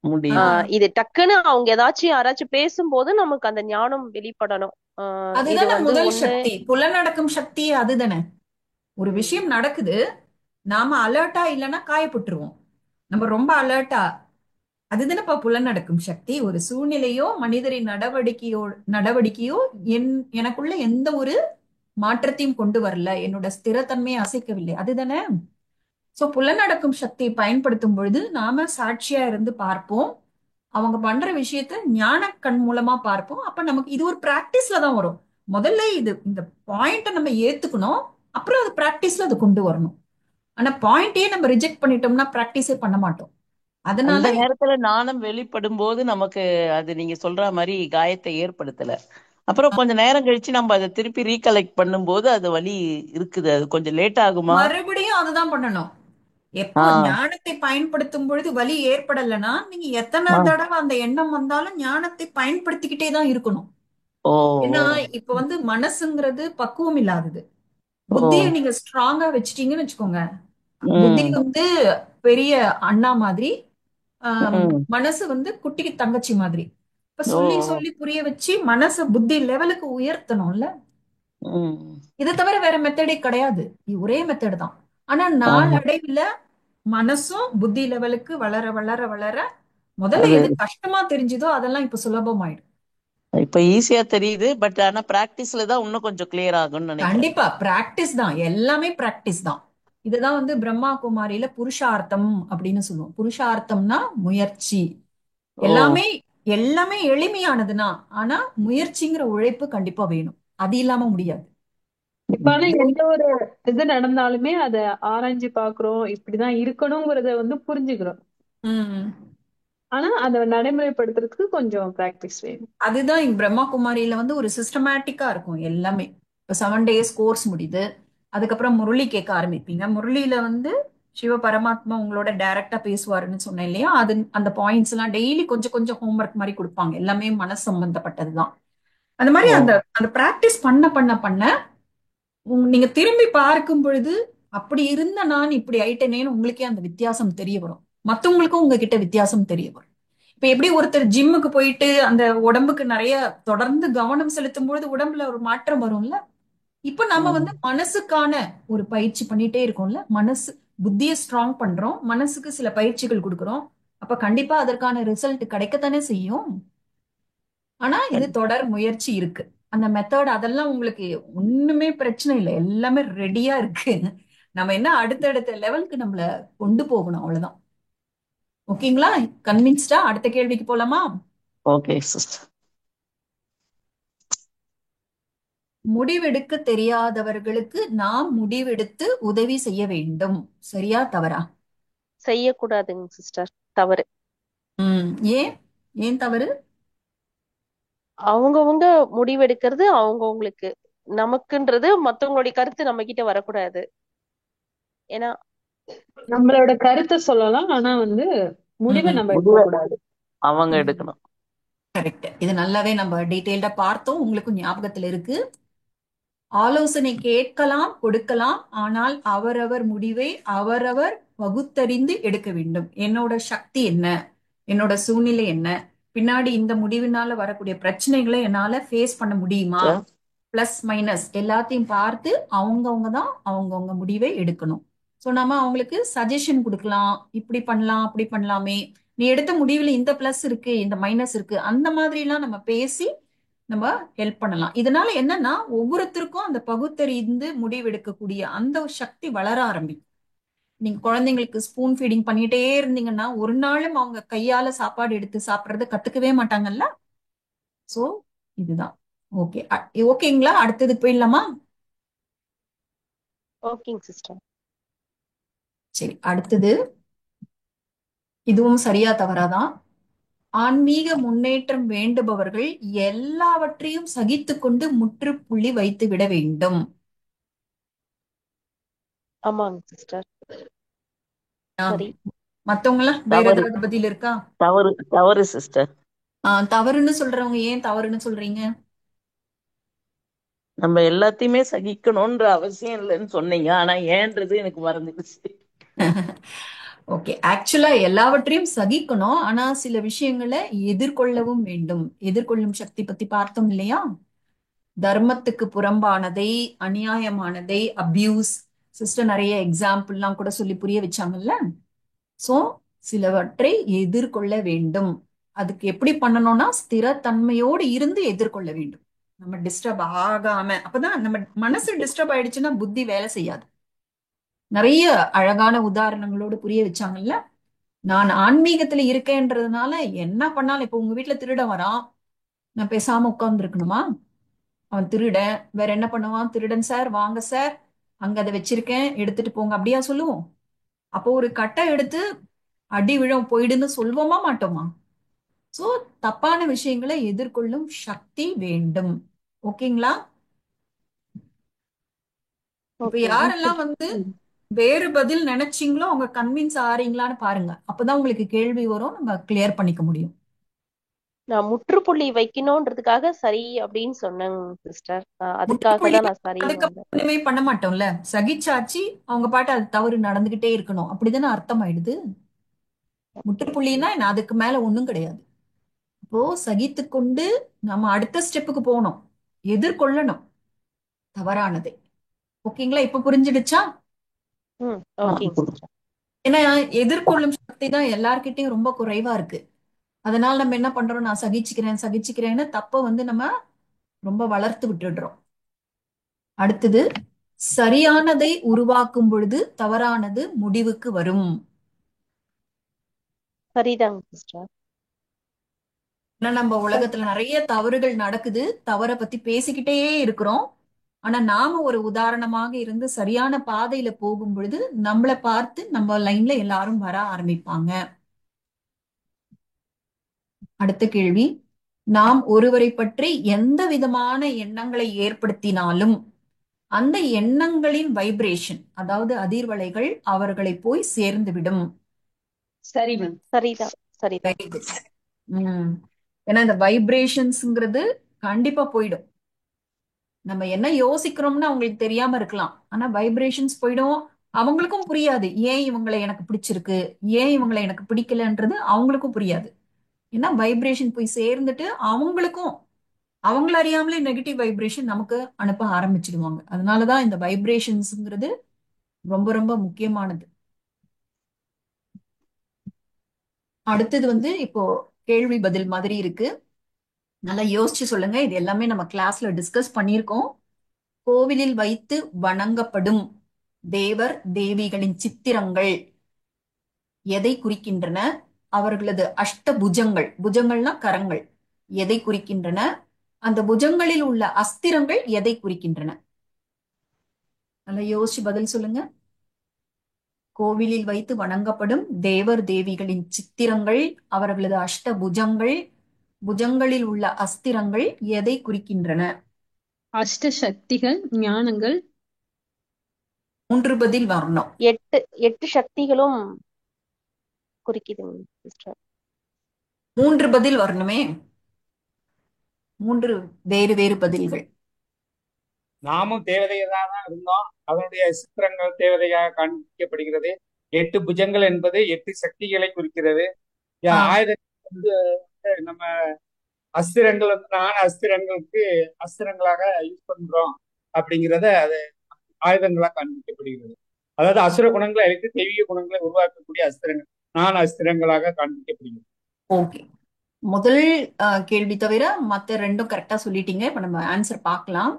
முடியும். இது டக்குன்னு அவங்க யாராச்சும் பேசும்போது நமக்கு அந்த ஞானம் வெளிப்படணும். இது அதுதானே வந்து முதல் ஒண்ணு. சக்தி, புலனடக்கும் சக்தி அதுதானே. ஒரு விஷயம் நடக்குது, நாம அலர்ட்டா இல்லைன்னா காயப்பட்டுருவோம். நம்ம ரொம்ப அலர்ட்டா, அதுதானேப்பா புலனடக்கும் சக்தி. ஒரு சூழ்நிலையோ மனிதரின் நடவடிக்கையோ எனக்குள்ள எந்த ஒரு மாற்றத்தையும் கொண்டு வரல, என்னோட ஸ்திரத்தன்மையை அசைக்கவில்லை, அதுதானே. சோ புலனடக்கும் சக்தியை பயன்படுத்தும் பொழுது நாம சாட்சியா இருந்து பார்ப்போம். அவங்க பண்ற விஷயத்த ஞான கண் மூலமா பார்ப்போம். அப்ப நமக்கு இது ஒரு பிராக்டிஸ்ல தான் வரும். முதல்ல இந்த பாயிண்ட நம்ம ஏத்துக்கணும், அப்புறம் அது பிராக்டிஸ்ல அது கொண்டு வரணும். ஆனா பாயிண்டையே நம்ம ரிஜெக்ட் பண்ணிட்டோம்னா பிராக்டிஸே பண்ண மாட்டோம். அதனால அந்த நேரத்துல நாணம் வெளிப்படும் போது நமக்கு அது நீங்க சொல்ற மாதிரி காயத்தை ஏற்படுத்தல. அப்புறம் கொஞ்ச நேரம் கழிச்சு நம்ம அதை திருப்பி ரீகலெக்ட் பண்ணும்போது அது வலி இருக்குது. அது கொஞ்சம் லேட் ஆகுமா? மறுபடியும் அதுதான் பண்ணணும். எப்போ ஆஹ் ஞானத்தை பயன்படுத்தும் பொழுது வலி ஏற்படலைன்னா நீங்க எத்தனை ஆஹ் தடவை அந்த எண்ணம் வந்தாலும் ஞானத்தை பயன்படுத்திக்கிட்டே தான் இருக்கணும். ஓ ஏன்னா ஓ இப்ப வந்து மனசுங்கிறது பக்குவம் இல்லாதது. ஓ புத்தியை நீங்க ஸ்ட்ராங்கா வச்சிட்டீங்கன்னு வச்சுக்கோங்க. புத்தி ம் வந்து பெரிய அண்ணா மாதிரி, ம் மனசு வந்து குட்டிக்கு தங்கச்சி மாதிரி. இப்ப ஓ சொல்லி சொல்லி புரிய வச்சு மனச புத்தி லெவலுக்கு உயர்த்தணும்ல. ம் இதை தவிர வேற மெத்தடே கிடையாது. இது ஒரே மெத்தட் தான். ஆனா ஆமா. நாளடைவுல மனசும் புத்தி லெவலுக்கு வளர வளர வளர முதல்ல அது எது கஷ்டமா தெரிஞ்சுதோ அதெல்லாம் இப்ப சுலபமாயிடும். இப்ப ஈஸியா தெரியுது. பட் ஆனா பிராக்டிஸ்ல தான் இன்னும் கொஞ்சம் கிளியர் ஆகும்னு நினைக்கிறேன். கண்டிப்பா பிராக்டிஸ் தான், எல்லாமே பிராக்டிஸ் தான். இதுதான் வந்து பிரம்மா குமாரியில புருஷார்த்தம் அப்படின்னு சொல்லுவோம். புருஷார்த்தம்னா முயற்சி. ஓ எல்லாமே எல்லாமே எளிமையானதுன்னா, ஆனா முயற்சிங்கிற உழைப்பு கண்டிப்பா வேணும். அது இல்லாம முடியாது. இப்ப ஆனா எந்த ஒரு இது நடந்தாலுமே அதை ஆராய்ஞ்சு பாக்குறோம், இப்படிதான் இருக்கணுங்கிறத வந்து புரிஞ்சுக்கிறோம். உம் ஆனா அதை நடைமுறைப்படுத்துறதுக்கு கொஞ்சம் பிராக்டிஸ் வேணும். அதுதான் இங்க பிரம்மா குமாரியில வந்து ஒரு சிஸ்டமேட்டிக்கா இருக்கும் எல்லாமே. இப்போ 7 days கோர்ஸ் முடியுது. அதுக்கப்புறம் முரளி கேட்க ஆரம்பிப்பீங்க. முரளியில வந்து சிவ பரமாத்மா உங்களோட டைரக்டா பேசுவாருன்னு சொன்னேன் இல்லையா, அது அந்த பாயிண்ட்ஸ் எல்லாம் டெய்லி கொஞ்சம் கொஞ்சம் ஹோம்ஒர்க் மாதிரி கொடுப்பாங்க. எல்லாமே மனசு சம்பந்தப்பட்டதுதான். அந்த மாதிரி ஓ அந்த அந்த பிராக்டிஸ் பண்ண பண்ண பண்ண நீங்க திரும்பி பார்க்கும் பொழுது அப்படி இருந்த நான் இப்படி ஆயிட்டேனேன்னு உங்களுக்கே அந்த வித்தியாசம் தெரிய வரும். மத்தவங்களுக்கும் உங்ககிட்ட வித்தியாசம் தெரிய வரும். இப்ப எப்படி ஒருத்தர் ஜிம்முக்கு போயிட்டு அந்த உடம்புக்கு நிறைய தொடர்ந்து கவனம் செலுத்தும் பொழுது உடம்புல ஒரு மாற்றம் வரும்ல. இப்ப நம்ம ம் வந்து மனசுக்கான ஒரு பயிற்சி பண்ணிட்டே இருக்கோம்ல. மனசு புத்தியை ஸ்ட்ராங் பண்றோம், மனசுக்கு சில பயிற்சிகள் கொடுக்குறோம். அப்ப கண்டிப்பா அதற்கான ரிசல்ட் கிடைக்கத்தானே செய்யும். ஆனா இது தொடர் முயற்சி இருக்கு. அந்த மெத்தட் அதெல்லாம் உங்களுக்கு ஒண்ணுமே பிரச்சனை இல்லை, எல்லாமே ரெடியா இருக்கு. நம்ம என்ன அடுத்தடுத்த லெவலுக்கு நம்மள கொண்டு போகணும், அவ்வளவுதான். ஓகேங்களா? கன்வின்ஸ்டா? அடுத்த கேள்விக்கு போலாமா? Okay sister. முடிவெடுக்க தெரியாதவர்களுக்கு நாம் முடிவெடுத்து உதவி செய்ய வேண்டும். சரியா தவறா? செய்யக்கூடாதுங்க சிஸ்டர். தவறு. ஏன்? ஏன் தவறு? அவங்கவங்க முடிவெடுக்கிறது அவங்கவங்களுக்கு. நமக்குன்றது மத்தவங்களுடைய கருத்து நம்ம கிட்ட வரக்கூடாது. ஏன்னா நம்மளோட கருத்தை சொல்லலாம், ஆனா வந்து முடிவை நம்ம எடுக்க முடிவை கூடாது. அவங்க எடுக்கணும். கரெக்ட். இது நல்லாவே நம்ம டீட்டெயில்டா பார்த்தோம், உங்களுக்கும் ஞாபகத்துல இருக்கு. ஆலோசனை கேட்கலாம், கொடுக்கலாம், ஆனால் அவரவர் முடிவை அவரவர் பகுத்தறிந்து எடுக்க வேண்டும். என்னோட சக்தி என்ன, என்னோட சூழ்நிலை என்ன, பின்னாடி இந்த முடிவினால வரக்கூடிய பிரச்சனைகளை என்னால ஃபேஸ் பண்ண முடியுமா, பிளஸ் மைனஸ் எல்லாத்தையும் பார்த்து அவங்கவுங்க தான் அவங்கவுங்க முடிவை எடுக்கணும். ஸோ நம்ம அவங்களுக்கு சஜஷன் கொடுக்கலாம், இப்படி பண்ணலாம் அப்படி பண்ணலாமே, நீ எடுத்த முடிவுல இந்த பிளஸ் இருக்கு இந்த மைனஸ் இருக்கு, அந்த மாதிரி எல்லாம் நம்ம பேசி நம்ம ஹெல்ப் பண்ணலாம். இதனால என்னன்னா ஒவ்வொருத்தருக்கும் அந்த பகுத்தறிந்து முடிவெடுக்கக்கூடிய அந்த ஒரு சக்தி வளர ஆரம்பிக்கும். நீங்க குழந்தைங்களுக்கு ஸ்பூன் ஃபீடிங் பண்ணிட்டே இருந்தீங்கன்னா ஒரு நாளும் அவங்க கையால சாப்பாடு எடுத்து சாப்பிடறத கத்துக்கவே மாட்டாங்கல்ல. சோ இதுதான். ஓகே, ஓகேங்களா? அடுத்ததுக்கு போயிடலாமா? ஓகேங்க சிஸ்டர். சரி, அடுத்தது இதுவும் சரியா தவறாதான். ஆன்மீக முன்னேற்றம் வேண்டுபவர்கள் எல்லாவற்றையும் சகித்துக்கொண்டு முற்றுப்புள்ளி வைத்து விட வேண்டும். ஆமாங்க சிஸ்டர். ஆ, சரி. மத்தவங்களாம் வேற தவறு ஏதாவது பதில் இருக்கா? தவறு தவறு சிஸ்டர். தவறுன்னு சொல்றவங்க ஏன் தவறுன்னு சொல்றீங்க? நம்ம எல்லாத்தையுமே சகிக்கணும்ன்ற அவசியம் இல்லைன்னு சொன்னீங்க, ஆனா ஏன்றது எனக்கு மறந்துடுச்சு. ஓகே, ஆக்சுவலா எல்லாவற்றையும் சகிக்கணும், ஆனா சில விஷயங்களை எதிர்கொள்ளவும் வேண்டும். எதிர்கொள்ளும் சக்தி பத்தி பார்த்தோம் இல்லையா? தர்மத்துக்கு புறம்பானதை, அநியாயமானதை, அபியூஸ், சிஸ்டர் நிறைய எக்ஸாம்பிள்லாம் கூட சொல்லி புரிய வச்சாங்கல்ல. சோ சிலவற்றை எதிர்கொள்ள வேண்டும். அதுக்கு எப்படி பண்ணணும்னா ஸ்திரத்தன்மையோடு இருந்து எதிர்கொள்ள வேண்டும். நம்ம டிஸ்டர்ப் ஆகாம, அப்பதான் நம்ம மனசு டிஸ்டர்ப் ஆயிடுச்சுன்னா புத்தி வேலை செய்யாது. நிறைய அழகான உதாரணங்களோடு புரிய வச்சாங்கல்ல. நான் ஆன்மீகத்துல இருக்கேன்றதுனால என்ன பண்ணாலும், இப்ப உங்க வீட்டுல திருட வரான், நான் பேசாம உட்கார்ந்து இருக்கணுமா? அவன் திருடன், வேற என்ன பண்ணுவான்? திருடன் சார், வாங்க சார், அங்க அதை வச்சிருக்கேன், எடுத்துட்டு போங்க, அப்படியா சொல்லுவோம்? அப்போ ஒரு கட்டை எடுத்து அடி விழும், போயிடுன்னு சொல்வோமா மாட்டோமா? சோ தப்பான விஷயங்களை எதிர்கொள்ளும் சக்தி வேண்டும். ஓகேங்களா? இப்ப ஓகே. யாரெல்லாம் வந்து வேறு பதில் நினைச்சீங்களோ அவங்க கன்வின்ஸ் ஆறீங்களான்னு பாருங்க. அப்பதான் உங்களுக்கு கேள்வி வரும், நம்ம கிளியர் பண்ணிக்க முடியும். நான் முற்றுப்புள்ளி வைக்கணும்ன்றதுக்காக சரி அப்படின்னு சொன்னேங்க சிஸ்டர். அதுக்காக முற்றுப்புள்ளி தான் நான் சரி அதுக்கப்புறம் வந்தேன். ஒண்ணுமே பண்ண மாட்டோம்ல. சகிச்சாச்சு, அவங்க பாட்டு அது தவறு நடந்துகிட்டே இருக்கணும், அப்படிதானே அர்த்தம் ஆயிடுது. முற்றுப்புள்ளின்னா என்ன? அதுக்கு மேல ஒண்ணும் கிடையாது. இப்போ சகித்து கொண்டு நம்ம அடுத்த ஸ்டெப்புக்கு போகணும், எதிர்கொள்ளணும் தவறானதை. ஓகேங்களா? இப்ப புரிஞ்சிடுச்சா? ம். ஓகேங்க சிஸ்டர். ஏன்னா எதிர்கொள்ளும் சக்தி தான் எல்லார்கிட்டயும் ரொம்ப குறைவா இருக்கு. அதனால நம்ம என்ன பண்றோம்? நான் சகிச்சுக்கிறேன் சகிச்சுக்கிறேன்னு தப்ப வந்து நம்ம ரொம்ப வளர்த்து விட்டுடுறோம். அடுத்தது, சரியானதை உருவாக்கும் பொழுது தவறானது முடிவுக்கு வரும். சரிதாங்க சிஸ்டர். ஏன்னா நம்ம உலகத்துல நிறைய தவறுகள் நடக்குது, தவறை பத்தி பேசிக்கிட்டே இருக்கிறோம். ஆனா நாம ஒரு உதாரணமாக இருந்து சரியான பாதையில போகும் பொழுது நம்மளை பார்த்து நம்ம லைன்ல எல்லாரும் வர ஆரம்பிப்பாங்க. அடுத்த கேள்வி, நாம் ஒருவரை பற்றி எந்த விதமான எண்ணங்களை ஏற்படுத்தினாலும் அந்த எண்ணங்களின் வைப்ரேஷன், அதாவது அதிர்வலைகள் அவர்களை போய் சேர்ந்து விடும். சரி மேம். சரிதான் சரிதான். Very good. ஏன்னா இந்த வைப்ரேஷன்ஸ்ங்கிறது கண்டிப்பா போயிடும். நம்ம என்ன யோசிக்கிறோம்னு அவங்களுக்கு தெரியாம இருக்கலாம், ஆனா வைப்ரேஷன்ஸ் போயிடும். அவங்களுக்கும் புரியாது ஏன் இவங்களை எனக்கு பிடிச்சிருக்கு, ஏன் இவங்களை எனக்கு பிடிக்கலன்றது அவங்களுக்கும் புரியாது. ஏன்னா வைப்ரேஷன் போய் சேர்ந்துட்டு அவங்களுக்கும் அவங்கள அறியாமலே நெகட்டிவ் வைப்ரேஷன் நமக்கு அனுப்ப ஆரம்பிச்சிடுவாங்க. அதனாலதான் இந்த வைப்ரேஷன்ஸ்ங்கிறது ரொம்ப ரொம்ப முக்கியமானது. அடுத்தது வந்து இப்போ கேள்வி பதில் மாதிரி இருக்கு, நல்லா யோசிச்சு சொல்லுங்க. இது எல்லாமே நம்ம கிளாஸ்ல டிஸ்கஸ் பண்ணியிருக்கோம். கோவிலில் வைத்து வணங்கப்படும் தேவர் தேவிகளின் சித்திரங்கள் எதை குறிக்கின்றன? அவர்களது அஷ்ட புஜங்கள், புஜங்கள்னா கரங்கள், எதை குறிக்கின்றன? அந்த புஜங்களில் உள்ள அஸ்திரங்கள் எதை குறிக்கின்றன? நல்லா யோசிச்சு பதில் சொல்லுங்க. கோவிலில் வைத்து வணங்கப்படும் தேவர் தேவிகளின் சித்திரங்கள், அவர்களது அஷ்ட புஜங்கள், புஜங்களில் உள்ள அஸ்திரங்கள் எதை குறிக்கின்றன? அஷ்ட சக்திகள், ஞானங்கள். 3 பதில் வரணும். 8 சக்திகளும் குறிக்குதுங்க சிஸ்டர். 3 பதில் வரணுமே. 3 வேறு வேறு பதில்கள். நாமும் தேவதையாக தான் இருந்தோம், அதனுடைய சித்திரங்கள் தேவதையாக காண்பிக்கப்படுகிறது. 8 புஜங்கள் என்பது 8 சக்திகளை குறிக்கிறது. ஆ, ஆயுதங்கள் வந்து நம்ம அஸ்திரங்கள் வந்து அஸ்திரங்களுக்கு அஸ்திரங்களாக யூஸ் பண்றோம் அப்படிங்கிறத அது ஆயுதங்களா காண்பிக்கப்படுகிறது. அதாவது அசுர குணங்களை அழித்து தெய்வீக குணங்களை உருவாக்கக்கூடிய அஸ்திரங்கள் அஸ்திரங்களாக காண்பிக்கப்படுகிறது. ஓகே. முதல் கேள்வி தவிர மத்த ரெண்டும் கரெக்டா சொல்லிட்டீங்க. இப்ப நம்ம ஆன்சர் பார்க்கலாம்.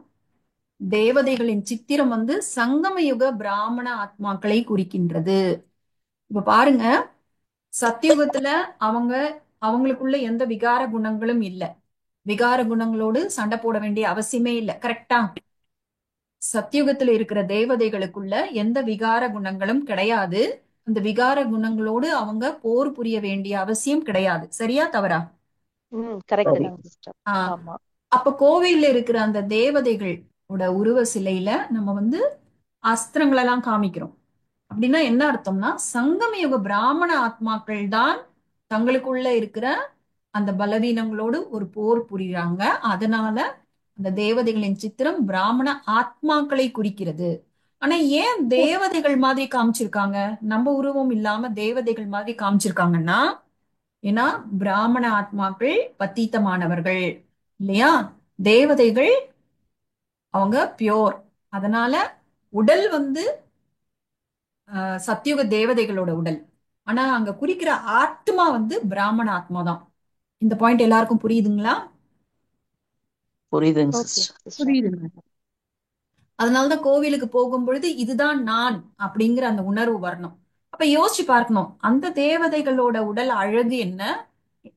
தேவதைகளின் சித்திரம் வந்து சங்கம யுக பிராமண ஆத்மாக்களை குறிக்கின்றது. இப்ப பாருங்க, சத்தியுகத்துல அவங்களுக்குள்ள எந்த விகார குணங்களும் இல்ல. விகார குணங்களோடு சண்டை போட வேண்டிய அவசியமே இல்ல. கரெக்டா? சத்தியுகத்துல இருக்கிற தேவதைகளுக்குள்ள எந்த விகார குணங்களும் கிடையாது. அந்த விகார குணங்களோடு அவங்க போர் புரிய வேண்டிய அவசியம் கிடையாது. சரியா தவறா? கரெக்ட் சரி. தான் சிஸ்டர். ஆஹ் ஆமா. அப்ப கோவில்ல இருக்கிற அந்த தேவதைகளோட உருவ சிலையில நம்ம வந்து அஸ்திரங்களெல்லாம் காமிக்கிறோம். அப்படின்னா என்ன அர்த்தம்னா சங்கம யுக பிராமண ஆத்மாக்கள் தான் தங்களுக்குள்ள இருக்கிற அந்த பலவீனங்களோடு ஒரு போர் புரியுறாங்க. அதனால அந்த தேவதைகளின் சித்திரம் பிராமண ஆத்மாக்களை குறிக்கிறது. ஆனா ஏன் தேவதைகள் மாதிரி காமிச்சிருக்காங்க? நம்ம உருவம் இல்லாம தேவதைகள் மாதிரி காமிச்சிருக்காங்கன்னா, ஏன்னா பிராமண ஆத்மாக்கள் பத்தீத்தமானவர்கள் இல்லையா? தேவதைகள் அவங்க பியோர். அதனால உடல் வந்து சத்தியுக தேவதைகளோட உடல். ஆனா அங்க குறிக்கிற ஆத்மா வந்து பிராமண ஆத்மா தான். இந்த பாயிண்ட் எல்லாருக்கும் புரியுதுங்களா? புரியுதுங்க ஓகே சிஸ்டர். சிஸ்டர். புரியுதுங்க. அதனாலதான் கோவிலுக்கு போகும் பொழுது இதுதான் நான் அப்படிங்கிற அந்த உணர்வு வரணும். அப்ப யோசிச்சு பார்க்கணும், அந்த தேவதைகளோட உடல் அழகு என்ன?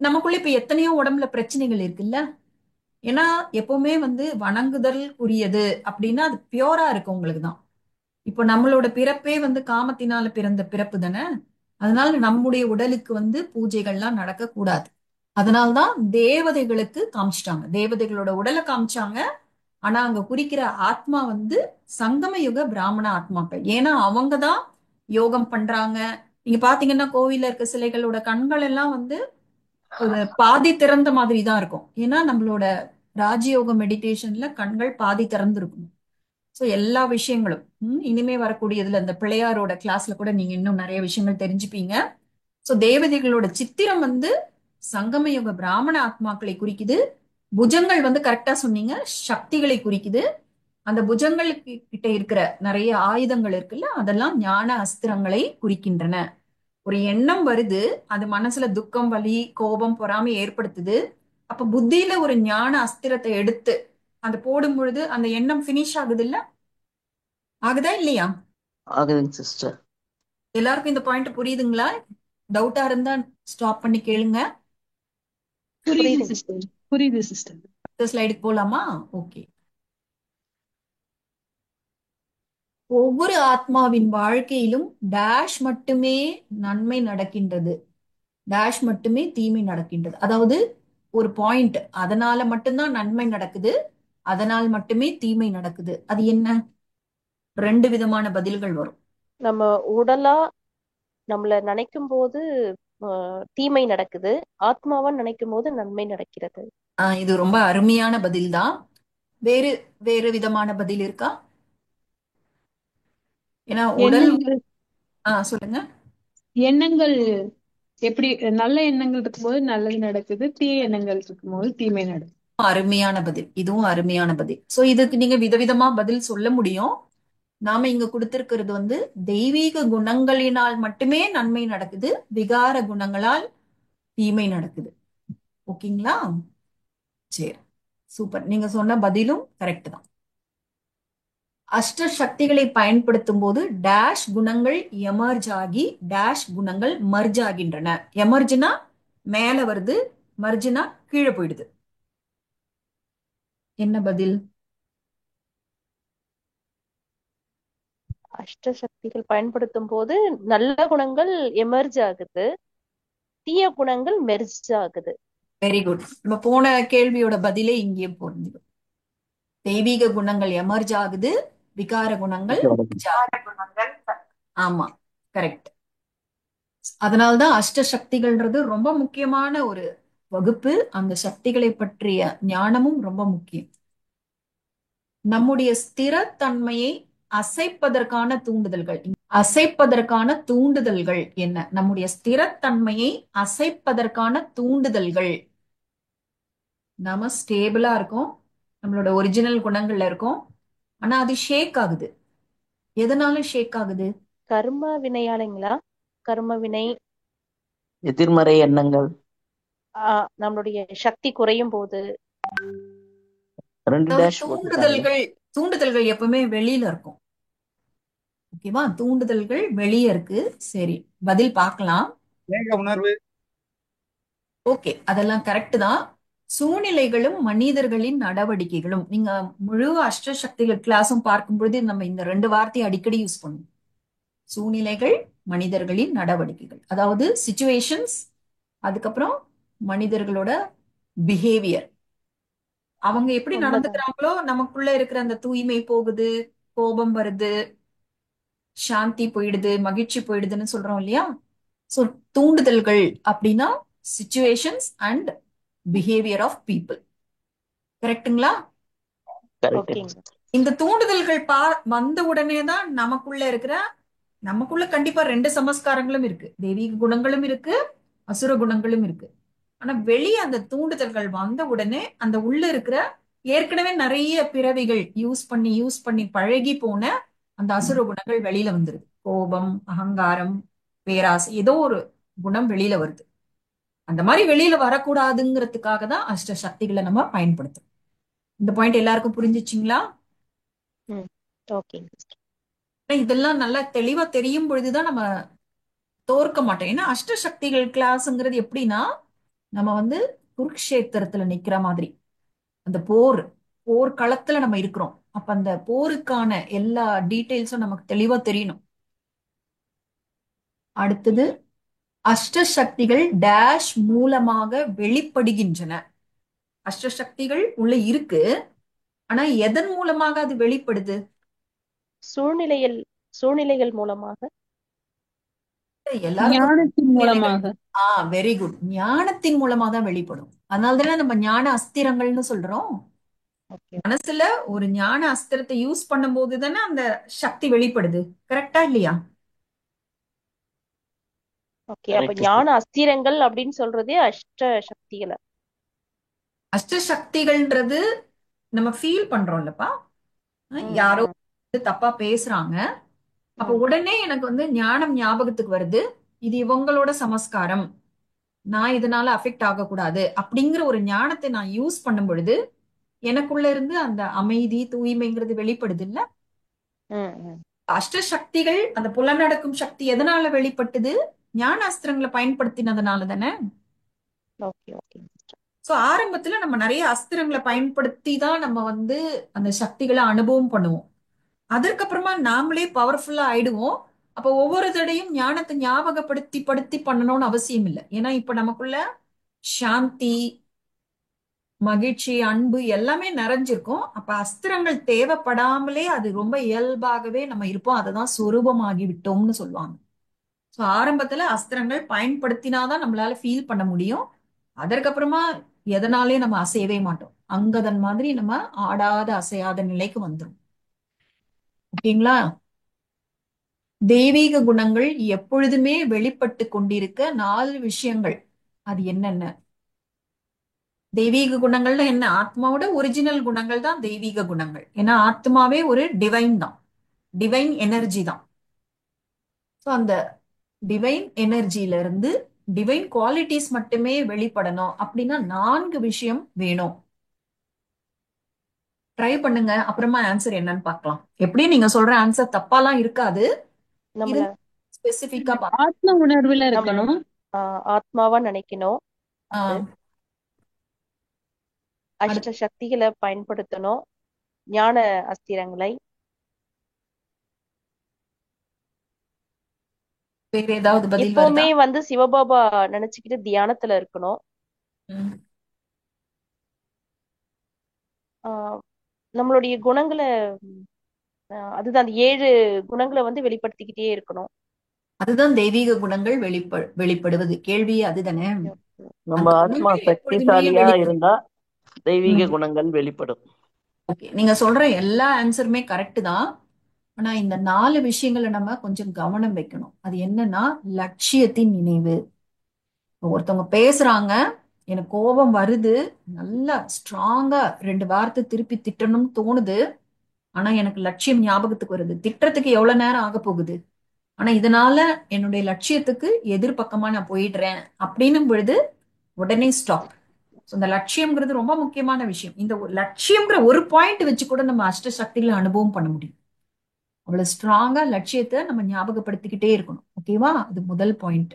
நமக்குள்ள இப்ப எத்தனையோ உடம்புல பிரச்சனைகள் இருக்குல்ல. ஏன்னா எப்பவுமே வந்து வணங்குதல் உரியது அப்படின்னா அது பியோரா இருக்கு உங்களுக்கு தான். இப்போ நம்மளோட பிறப்பே வந்து காமத்தினால பிறந்த பிறப்பு தானே. அதனால நம்முடைய உடலுக்கு வந்து பூஜைகள்லாம் நடக்க கூடாது. அதனால்தான் தேவதைகளுக்கு காமிச்சிட்டாங்க, தேவதைகளோட உடலை காமிச்சாங்க. ஆனா அங்க குறிக்கிற ஆத்மா வந்து சங்கம யுக பிராமண ஆத்மாக்கள். ஏன்னா அவங்கதான் யோகம் பண்றாங்க. நீங்க பாத்தீங்கன்னா கோவில்ல இருக்க சிலைகளோட கண்கள் எல்லாம் வந்து ஒரு பாதி திறந்த மாதிரி தான் இருக்கும். ஏன்னா நம்மளோட ராஜயோக மெடிடேஷன்ல கண்கள் பாதி திறந்து இருக்கும். சோ எல்லா விஷயங்களும் இனிமே வரக்கூடியதுல இந்த பிள்ளையாரோட கிளாஸ்ல கூட நீங்க இன்னும் நிறைய விஷயங்கள் தெரிஞ்சுப்பீங்க. சோ தேவதைகளோட சித்திரம் வந்து சங்கம யுக பிராமண ஆத்மாக்களை குறிக்குது. புஜங்கள் வந்து கரெக்டா சொன்னீங்க, சக்திகளை குறிக்குது. அந்த புஜங்கள் கிட்ட இருக்கிற நிறைய ஆயுதங்கள் இருக்குல்ல, அதெல்லாம் ஞான அஸ்திரங்களை குறிக்கின்றன. ஒரு எண்ணம் வருது, அது மனசுல துக்கம், வலி, கோபம், பொறாமை ஏற்படுத்துது. அப்ப புத்தியில ஒரு ஞான அஸ்திரத்தை எடுத்து அது போடும் பொழுது அந்த எண்ணம் பினிஷ் ஆகுது இல்ல? ஆகுதா இல்லையா? ஆகுதுங்க சிஸ்டர். எல்லாருக்கும் இந்த பாயிண்ட் புரியுதுங்களா? டவுட்டா இருந்தா ஸ்டாப் பண்ணி கேளுங்க. புரியுது புரியுதுங்க. சிஸ்டர். புரியுது சிஸ்டர். அடுத்த ஸ்லைடுக்கு போலாமா? ஓகே. ஒவ்வொரு ஆத்மாவின் வாழ்க்கையிலும் டேஷ் மட்டுமே நன்மை நடக்கின்றது, டேஷ் மட்டுமே தீமை நடக்கின்றது. அதாவது ஒரு பாயிண்ட், அதனால மட்டும்தான் நன்மை நடக்குது, அதனால் மட்டுமே தீமை நடக்குது. அது என்ன? ரெண்டு விதமான பதில்கள் வரும். நம்ம உடலா நம்மள நினைக்கும் போது தீமை நடக்குது, ஆத்மாவா நினைக்கும் போது நன்மை நடக்கிறது. இது ரொம்ப அருமையான பதில் தான். வேறு வேறு விதமான பதில் இருக்கா? ஏன்னா உடல் எண்ணங்கள் சொல்லுங்க. எண்ணங்கள் எப்படி நல்ல எண்ணங்கள் இருக்கும்போது நல்லது நடக்குது, தீய எண்ணங்கள் இருக்கும்போது தீமை நடக்குது. அருமையான பதில், இதுவும் அருமையான பதில். சோ இதுக்கு நீங்க விதவிதமா பதில் சொல்ல முடியும். நாம இங்க கொடுத்திருக்கிறது வந்து தெய்வீக குணங்களினால் மட்டுமே நன்மை நடக்குது, விகார குணங்களால் தீமை நடக்குது. ஓகேங்களா? சரி, சூப்பர். நீங்க சொன்ன பதிலும் கரெக்ட் தான். அஷ்ட சக்திகளை பயன்படுத்தும் போது டேஷ் குணங்கள் எமர்ஜ் ஆகி டேஷ் குணங்கள் மர்ஜ் ஆகின்றன. எமர்ஜ்னா மேல வருது, மர்ஜ்னா கீழே போயிடுது. என்ன பதில்? அஷ்ட சக்திகள் பயன்படுத்தும் போது நல்ல குணங்கள் எமர்ஜ் ஆகுது, தீய குணங்கள் மெர்ஜ் ஆகுது. Very good. நம்ம போன கேள்வியோட பதிலே இங்கேயும் பொருந்தும். தெய்வீக குணங்கள் எமர்ஜ் ஆகுது, விகார குணங்கள் merge ஆகுது. ஆமா, கரெக்ட். அதனால்தான் அஷ்ட சக்திகள்ன்றது ரொம்ப முக்கியமான ஒரு வகுப்பு. அந்த சக்திகளை பற்றிய ஞானமும் ரொம்ப முக்கியம். நம்முடைய ஸ்திரத்தன்மையை அசைப்பதற்கான தூண்டுதல்கள், அசைப்பதற்கான தூண்டுதல்கள் என்ன? நம்முடைய ஸ்திரத்தன்மையை அசைப்பதற்கான தூண்டுதல்கள். நாம ஸ்டேபிளா இருக்கும், நம்மளோட ஒரிஜினல் குணங்கள்ல இருக்கும். ஆனா அது ஷேக் ஆகுது. எதனால ஷேக் ஆகுது? கர்ம வினையாலைங்களா? கர்ம வினை, எதிர்மறை எண்ணங்கள். நம்மளுடைய சக்தி குறையும் போது. 2 அதாவது டேஷ் போட்டிருக்காங்க. தூண்டுதல்கள் எப்பவுமே வெளியில இருக்கும். ஓகேவா? தூண்டுதல்கள் வெளியே இருக்கு. சரி, பதில் பார்க்கலாம். ஏக உணர்வு. ஓகே, அதெல்லாம் கரெக்ட் தான். சூழ்நிலைகளும் மனிதர்களின் நடவடிக்கைகளும். நீங்க முழு அஷ்ட சக்திகள் கிளாஸும் பார்க்கும் பொழுது நம்ம இந்த ரெண்டு வார்த்தையை அடிக்கடி யூஸ் பண்ணுவோம். சூழ்நிலைகள், மனிதர்களின் நடவடிக்கைகள். அதாவது சிச்சுவேஷன்ஸ், அதுக்கப்புறம் மனிதர்களோட பிஹேவியர். அவங்க எப்படி உண்மைதான். நடந்துக்கிறாங்களோ நமக்குள்ள இருக்கிற அந்த தூய்மை போகுது, கோபம் வருது, சாந்தி போயிடுது, மகிழ்ச்சி போயிடுதுன்னு சொல்றோம் இல்லையா? சோ தூண்டுதல்கள் அப்படின்னா situations and behaviour of people. கரெக்ட்டுங்களா? கரெக்ட். ஓகேங்க. இந்த தூண்டுதல்கள் வந்த உடனே தான் நமக்குள்ள கண்டிப்பா ரெண்டு சமஸ்காரங்களும் இருக்கு. தெய்வீக குணங்களும் இருக்கு, அசுர குணங்களும் இருக்கு. ஆனா வெளியே அந்த தூண்டுதல்கள் வந்த உடனே அந்த உள்ள இருக்கிற ஏற்கனவே நிறைய பிறவிகள் யூஸ் பண்ணி பழகி போன அந்த அசுர குணங்கள் வெளியில வந்துருது. கோபம், அகங்காரம், பேராசை, ஏதோ ஒரு குணம் வெளியில வருது. அந்த மாதிரி வெளியில வரக்கூடாதுங்கிறதுக்காக தான் அஷ்ட சக்திகளை நம்ம பயன்படுத்துறோம். இந்த பாயிண்ட் எல்லாருக்கும் புரிஞ்சுச்சுங்களா? ம் ஓகேங்க. இதெல்லாம் நல்லா தெளிவா தெரியும் பொழுதுதான் நம்ம தோற்க மாட்டோம். ஏன்னா அஷ்ட சக்திகள் கிளாஸ்ங்கிறது எப்படின்னா, நம்ம வந்து குருக்ஷேத்திரத்துல நிக்கிற மாதிரி அந்த போர் களத்துல நம்ம இருக்கிறோம். அப்ப அந்த போருக்கான எல்லா டீட்டெயில்ஸும் நமக்கு தெளிவா தெரியணும். அடுத்தது, அஷ்ட சக்திகள் டேஷ் மூலமாக வெளிப்படுகின்றன. அஷ்ட சக்திகள் உள்ள இருக்கு, ஆனா எதன் மூலமாக அது வெளிப்படுது? சூழ்நிலைகள் மூலமாக. எல்லாருக்கும் ஞானத்தின் மூலமாக. Very good. ஞானத்தின் மூலமா தான் வெளிப்படும். அதனாலதானே நம்ம ஞான அஸ்திரங்கள்னு சொல்றோம். ஓகே மனசுல ஒரு ஞான அஸ்திரத்தை யூஸ் பண்ணும்போது தானே அந்த சக்தி வெளிப்படுது. கரெக்டா இல்லையா? ஓகே. அப்ப கரெக்ட். ஞான அஸ்திரங்கள் அப்படின்னு சொல்றதே அஷ்ட சக்திகளை. அஷ்ட சக்திகள்ன்றது நம்ம ஃபீல் பண்றோம்லப்பா. யாரோ தப்பா பேசுறாங்க, அப்ப உடனே எனக்கு வந்து ஞானம் ஞாபகத்துக்கு வருது. இது இவங்களோட சமஸ்காரம், நான் இதனால அஃபெக்ட் ஆகக்கூடாது அப்படிங்கிற ஒரு ஞானத்தை நான் யூஸ் பண்ணும் பொழுது எனக்குள்ள இருந்து அந்த அமைதி, தூய்மைங்கிறது வெளிப்படுது இல்ல? அஷ்ட சக்திகள், அந்த புலனடக்கும் சக்தி எதனால வெளிப்பட்டது? ஞான அஸ்திரங்களை பயன்படுத்தினதுனால தானே. Okay okay. சோ ஆரம்பத்துல நம்ம நிறைய அஸ்திரங்களை பயன்படுத்தி தான் நம்ம வந்து அந்த சக்திகளை அனுபவம் பண்ணுவோம். அதற்கப்புறமா நாமளே பவர்ஃபுல்லா ஆயிடுவோம். அப்ப ஒவ்வொரு தடையும் ஞானத்தை ஞாபகப்படுத்தி பண்ணணும்னு அவசியம் இல்லை. ஏன்னா இப்ப நமக்குள்ள சாந்தி, மகிழ்ச்சி, அன்பு எல்லாமே நிறைஞ்சிருக்கும். அப்ப அஸ்திரங்கள் தேவைப்படாமலே அது ரொம்ப இயல்பாகவே நம்ம இருப்போம். அதுதான் சொரூபமாகி விட்டோம்னு சொல்லுவாங்க. சோ ஆரம்பத்துல அஸ்திரங்கள் பயன்படுத்தினாதான் நம்மளால ஃபீல் பண்ண முடியும். அதற்கப்புறமா எதனாலே நம்ம அசையவே மாட்டோம். அங்கதன் மாதிரி நம்ம ஆடாத அசையாத நிலைக்கு வந்துரும். ஓகேங்களா? தெய்வீக குணங்கள் எப்பொழுதுமே வெளிப்பட்டு கொண்டிருக்க 4 விஷயங்கள். அது என்னென்ன? தெய்வீக குணங்கள்னா என்ன? ஆத்மாவோட ஒரிஜினல் குணங்கள் தான் தெய்வீக குணங்கள். ஏன்னா ஆத்மாவே ஒரு டிவைன் தான், டிவைன் எனர்ஜி தான். ஸோ அந்த டிவைன் எனர்ஜில இருந்து டிவைன் குவாலிட்டிஸ் மட்டுமே வெளிப்படணும் அப்படின்னா 4 விஷயம் வேணும். ட்ரை பண்ணுங்க, அப்புறமா ஆன்சர் என்னன்னு பார்க்கலாம். எப்படியும் நீங்க சொல்ற ஆன்சர் தப்பாலாம் இருக்காது. இது ஸ்பெசிபிக்கா ஆத்ம உணர்வுல இருக்கணும். ஆத்மாவா நினைக்கணும். ஆஹ் அஷ்ட சக்திகளை பயன்படுத்தணும். ஞான அஸ்திரங்களை. வேற ஏதாவது பதில் எப்பவுமே வருதா? வந்து சிவபாபா நினைச்சுக்கிட்டு தியானத்துல இருக்கணும். ம். நம்மளுடைய குணங்களை அதுதான் அந்த 7 குணங்களை வந்து வெளிப்படுத்திக்கிட்டே இருக்கணும். அதுதான் தெய்வீக குணங்கள் வெளிப்படுவது. கேள்வியே அதுதானே. நம்ம அந்த ஆத்மா குணங்கள் எப்பொழுதுமே சக்திசாலியா இருந்தா தெய்வீக ம். குணங்கள் வெளிப்படும். ஓகே, நீங்க சொல்ற எல்லா ஆன்சருமே கரெக்ட் தான். ஆனா இந்த 4 விஷயங்களை நம்ம கொஞ்சம் கவனம் வைக்கணும். அது என்னன்னா, லட்சியத்தின் நினைவு. ஒருத்தவங்க பேசுறாங்க, எனக்கு கோபம் வருது, நல்லா ஸ்ட்ராங்கா 2 வார்த்தை திருப்பி திட்டணும்னு தோணுது. ஆனா எனக்கு லட்சியம் ஞாபகத்துக்கு வருது. திட்டத்துக்கு எவ்வளவு நேரம் ஆக போகுது, ஆனா இதனால என்னுடைய லட்சியத்துக்கு எதிர்பக்கமா நான் போயிடுறேன் அப்படின்னும் பொழுது உடனே ஸ்டாப். இந்த லட்சியம்ங்கிறது ரொம்ப முக்கியமான விஷயம். இந்த லட்சியம்ங்கிற ஒரு பாயிண்ட் வச்சு கூட நம்ம அஷ்ட சக்திகளை அனுபவம் பண்ண முடியும். அவ்வளவு ஸ்ட்ராங்கா லட்சியத்தை நம்ம ஞாபகப்படுத்திக்கிட்டே இருக்கணும். ஓகேவா? அது முதல் பாயிண்ட்.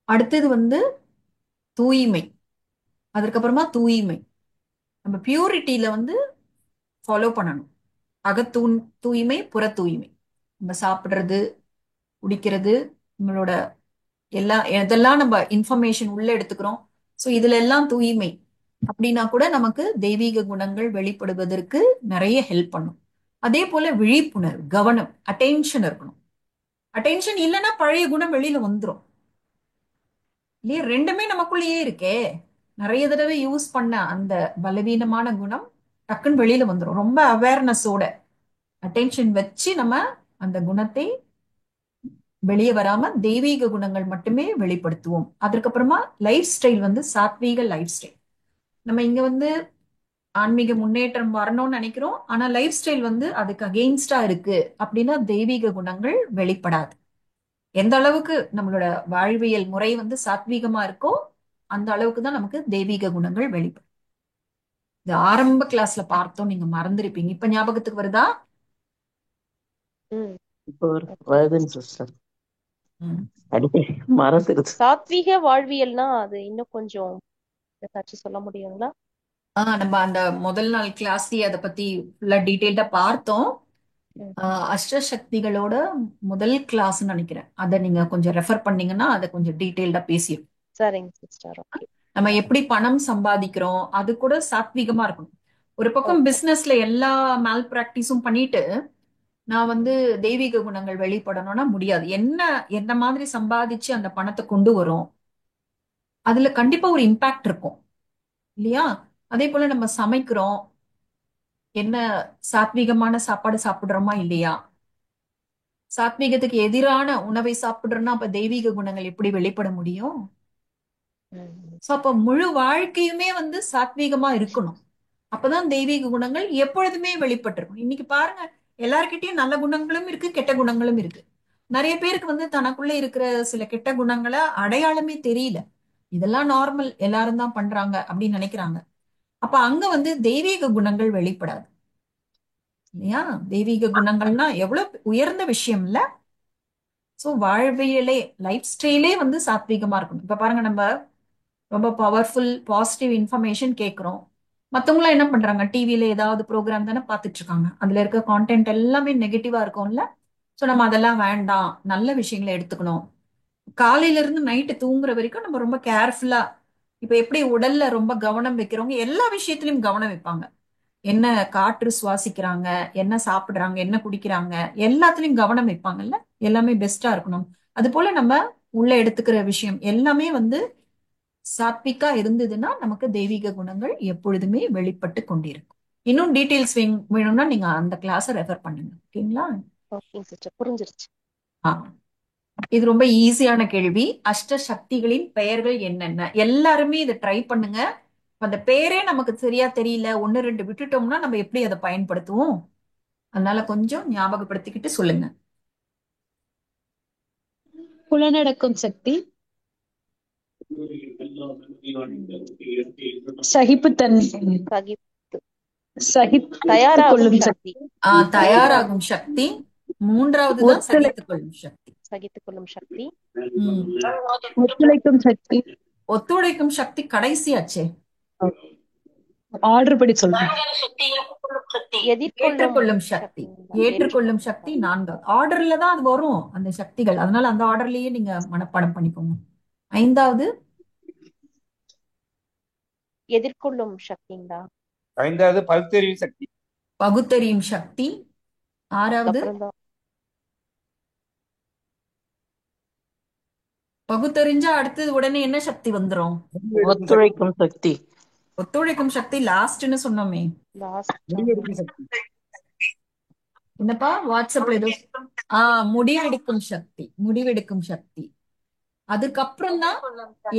அடுத்தது வந்து தூய்மை. அதுக்கப்புறமா தூய்மை நம்ம பியூரிட்டியில வந்து ஃபாலோ பண்ணணும். தூய்மை, புற தூய்மை. நம்ம சாப்பிடுறது, குடிக்கிறது, நம்மளோட எதெல்லாம் நம்ம இன்ஃபர்மேஷன் உள்ள எடுத்துக்கிறோம், ஸோ இதுல எல்லாம் தூய்மை அப்படின்னா கூட நமக்கு தெய்வீக குணங்கள் வெளிப்படுவதற்கு நிறைய ஹெல்ப் பண்ணும். அதே போல விழிப்புணர்வு, கவனம், அட்டென்ஷன் இருக்கணும். அட்டென்ஷன் இல்லைன்னா பழைய குணம் வெளியில வந்துரும் இல்லையா? ரெண்டுமே நமக்குள்ளேயே இருக்கே. நிறைய தடவை யூஸ் பண்ண அந்த பலவீனமான குணம் டக்குன்னு வெளியில வந்துரும். ரொம்ப அவேர்னஸோட அட்டென்ஷன் வச்சு நம்ம அந்த குணத்தை வெளியே வராம தெய்வீக குணங்கள் மட்டுமே வெளிப்படுத்துவோம். அதுக்கப்புறமா லைஃப் ஸ்டைல் வந்து சாத்வீக லைஃப் ஸ்டைல். நம்ம இங்க வந்து ஆன்மீக முன்னேற்றம் வரணும்னு நினைக்கிறோம், ஆனா லைஃப் ஸ்டைல் வந்து அதுக்கு அகெயின்ஸ்டா இருக்கு அப்படின்னா தெய்வீக குணங்கள் வெளிப்படாது. எந்த அளவுக்கு நம்மளோட வாழ்வியல் முறை வந்து சாத்வீகமா இருக்கோ அந்த அளவுக்கு தான் நமக்கு தெய்வீக குணங்கள் வெளிப்படும். இது ஆரம்ப கிளாஸ்ல பார்த்தோம், நீங்க மறந்துருப்பீங்க. இப்ப ஞாபகத்துக்கு வருதா? ம் இப்போ ஓகே. வருதுங்க சிஸ்டர். ம். அடிக்கடி மறந்துடுது. சாத்வீக வாழ்வியல்னா அது இன்னும் கொஞ்சம் ஏதாச்சும் சொல்ல முடியுங்களா? நம்ம அந்த முதல் நாள் கிளாஸ்லயே அதை பத்தி ஃபுல்லா டீட்டெயில்டா பார்த்தோம். ம். அஷ்டசக்திகளோட முதல் கிளாஸ்ன்னு நினைக்கிறேன். அதை நீங்க கொஞ்சம் ரெஃபர் பண்ணீங்கன்னா அதை கொஞ்சம் டீட்டெயில்டா பேசியிருக்கோம். சரிங்க சிஸ்டர். ஓகே நம்ம எப்படி பணம் சம்பாதிக்கிறோம் அது கூட சாத்வீகமா இருக்கணும். ஒரு பக்கம் ஓகே. பிசினஸ்ல எல்லா மேல் பிராக்டிஸும் பண்ணிட்டு நான் வந்து தெய்வீக குணங்கள் வெளிப்படணும்னா முடியாது. என்ன மாதிரி சம்பாதிச்சு அந்த பணத்தை கொண்டு வரும், அதுல கண்டிப்பா ஒரு இம்பாக்ட் இருக்கும் இல்லையா? அதே போல நம்ம சமைக்கிறோம், என்ன சாத்வீகமான சாப்பாடு சாப்பிடுறோமா இல்லையா? சாத்வீகத்துக்கு எதிரான உணவை சாப்பிடுறோம்னா அப்ப தெய்வீக குணங்கள் எப்படி வெளிப்பட முடியும்? ம். சோ அப்ப முழு வாழ்க்கையுமே வந்து சாத்வீகமா இருக்கணும். அப்பதான் தெய்வீக குணங்கள் எப்பொழுதுமே வெளிப்பட்டிருக்கும். இன்னைக்கு பாருங்க, எல்லார்கிட்டயும் நல்ல குணங்களும் இருக்கு, கெட்ட குணங்களும் இருக்கு. நிறைய பேருக்கு வந்து தனக்குள்ள இருக்கிற சில கெட்ட குணங்களை அடையாளமே தெரியல. இதெல்லாம் நார்மல், எல்லாரும் தான் பண்றாங்க அப்படின்னு நினைக்கிறாங்க. அப்ப அங்க வந்து தெய்வீக குணங்கள் வெளிப்படாது இல்லையா? தெய்வீக குணங்கள்னா எவ்வளவு உயர்ந்த விஷயம் இல்ல? சோ வாழ்வியலே, லைஃப் ஸ்டைலே வந்து சாத்வீகமா இருக்கணும். இப்ப பாருங்க, நம்ம ரொம்ப பவர்ஃபுல் பாசிட்டிவ் இன்ஃபர்மேஷன் கேட்கிறோம். மத்தவங்களாம் என்ன பண்றாங்க? டிவில ஏதாவது ப்ரோக்ராம் தானே பார்த்துட்டு இருக்காங்க. அதுல இருக்க கான்டென்ட் எல்லாமே நெகட்டிவா இருக்கும்ல. சோ நம்ம அதெல்லாம் வேண்டாம், நல்ல விஷயங்களை எடுத்துக்கணும். காலையில இருந்து நைட்டு தூங்குற வரைக்கும் நம்ம ரொம்ப கேர்ஃபுல்லா, இப்ப எப்படி உடல்ல ரொம்ப கவனம் வைக்கிறவங்க எல்லா விஷயத்திலயும் கவனம் வைப்பாங்க. என்ன காற்று சுவாசிக்கிறாங்க, என்ன சாப்பிடுறாங்க, என்ன குடிக்கிறாங்க, எல்லாத்துலயும் கவனம் வைப்பாங்கல்ல. எல்லாமே பெஸ்டா இருக்கணும். அது போல நம்ம உள்ள எடுத்துக்கிற விஷயம் எல்லாமே வந்து சாத்விக்கா இருந்ததுன்னா நமக்கு தெய்வீக குணங்கள் எப்பொழுதுமே வெளிப்பட்டு கொண்டிருக்கும். இன்னும் டீட்டெயில்ஸ் வேணும்னா நீங்க அந்த கிளாஸை ரெஃபர் பண்ணுங்க. ஓகேங்களா? ஓகேங்க சிஸ்டர், புரிஞ்சிருச்சு. ஆ, இது ரொம்ப ஈஸியான கேள்வி. அஷ்ட சக்திகளின் பெயர்கள் என்னென்ன? எல்லாருமே இதை ட்ரை பண்ணுங்க. அந்த பேரே நமக்கு சரியா தெரியல, ஒன்னு ரெண்டு விட்டுட்டோம்னா நம்ம எப்படி அதை பயன்படுத்துவோம்? அதனால கொஞ்சம் ஞாபகப்படுத்திக்கிட்டு சொல்லுங்க. புலனடக்கும் சக்தி, சகிப்புத்தன்மை, சகிப்பு, சகித்துக் தயாராகும் கொள்ளும் சக்தி, சக்தி, தயாராகும் சக்தி. மூன்றாவது தான் ஒத்துழை சகித்துக் கொள்ளும் சக்தி. சகித்துக் கொள்ளும் சக்தி, ம். ஒத்துழைக்கும் சக்தி. ஒத்துழைக்கும் சக்தி கடைசியாச்சே. ஆர்டர் படி சொல்றேன். எதிர்கொள்ளும் ஏற்றுக்கொள்ளும் சக்தி. சக்தி, ஏற்றுக்கொள்ளும் சக்தி நான்காவது. ஆர்டர்ல தான் அது வரும் அந்த சக்திகள். அதனால அந்த ஆர்டர்லயே நீங்க மனப்பாடம் பண்ணிக்கோங்க. ஐந்தாவது எதிர்கொள்ளும் சக்திங்களா? ஐந்தாவது பகுத்தறிவு சக்தி. பகுத்தறியும் சக்தி. ஆறாவது அதுக்கப்புறம் தான் பகுத்தறிஞ்சா அடுத்தது உடனே என்ன சக்தி வந்துரும்? முடிவெடுக்கும் சக்தி. ஒத்துழைக்கும் சக்தி. ஒத்துழைக்கும் சக்தி லாஸ்ட்னு சொன்னோமே. லாஸ்ட். முடிவெடுக்கும் சக்தி. என்னப்பா வாட்ஸ்அப்ல ஏதோ முடிவெடுக்கும் சக்தி. முடிவெடுக்கும் சக்தி. அதுக்கப்புறம் தான்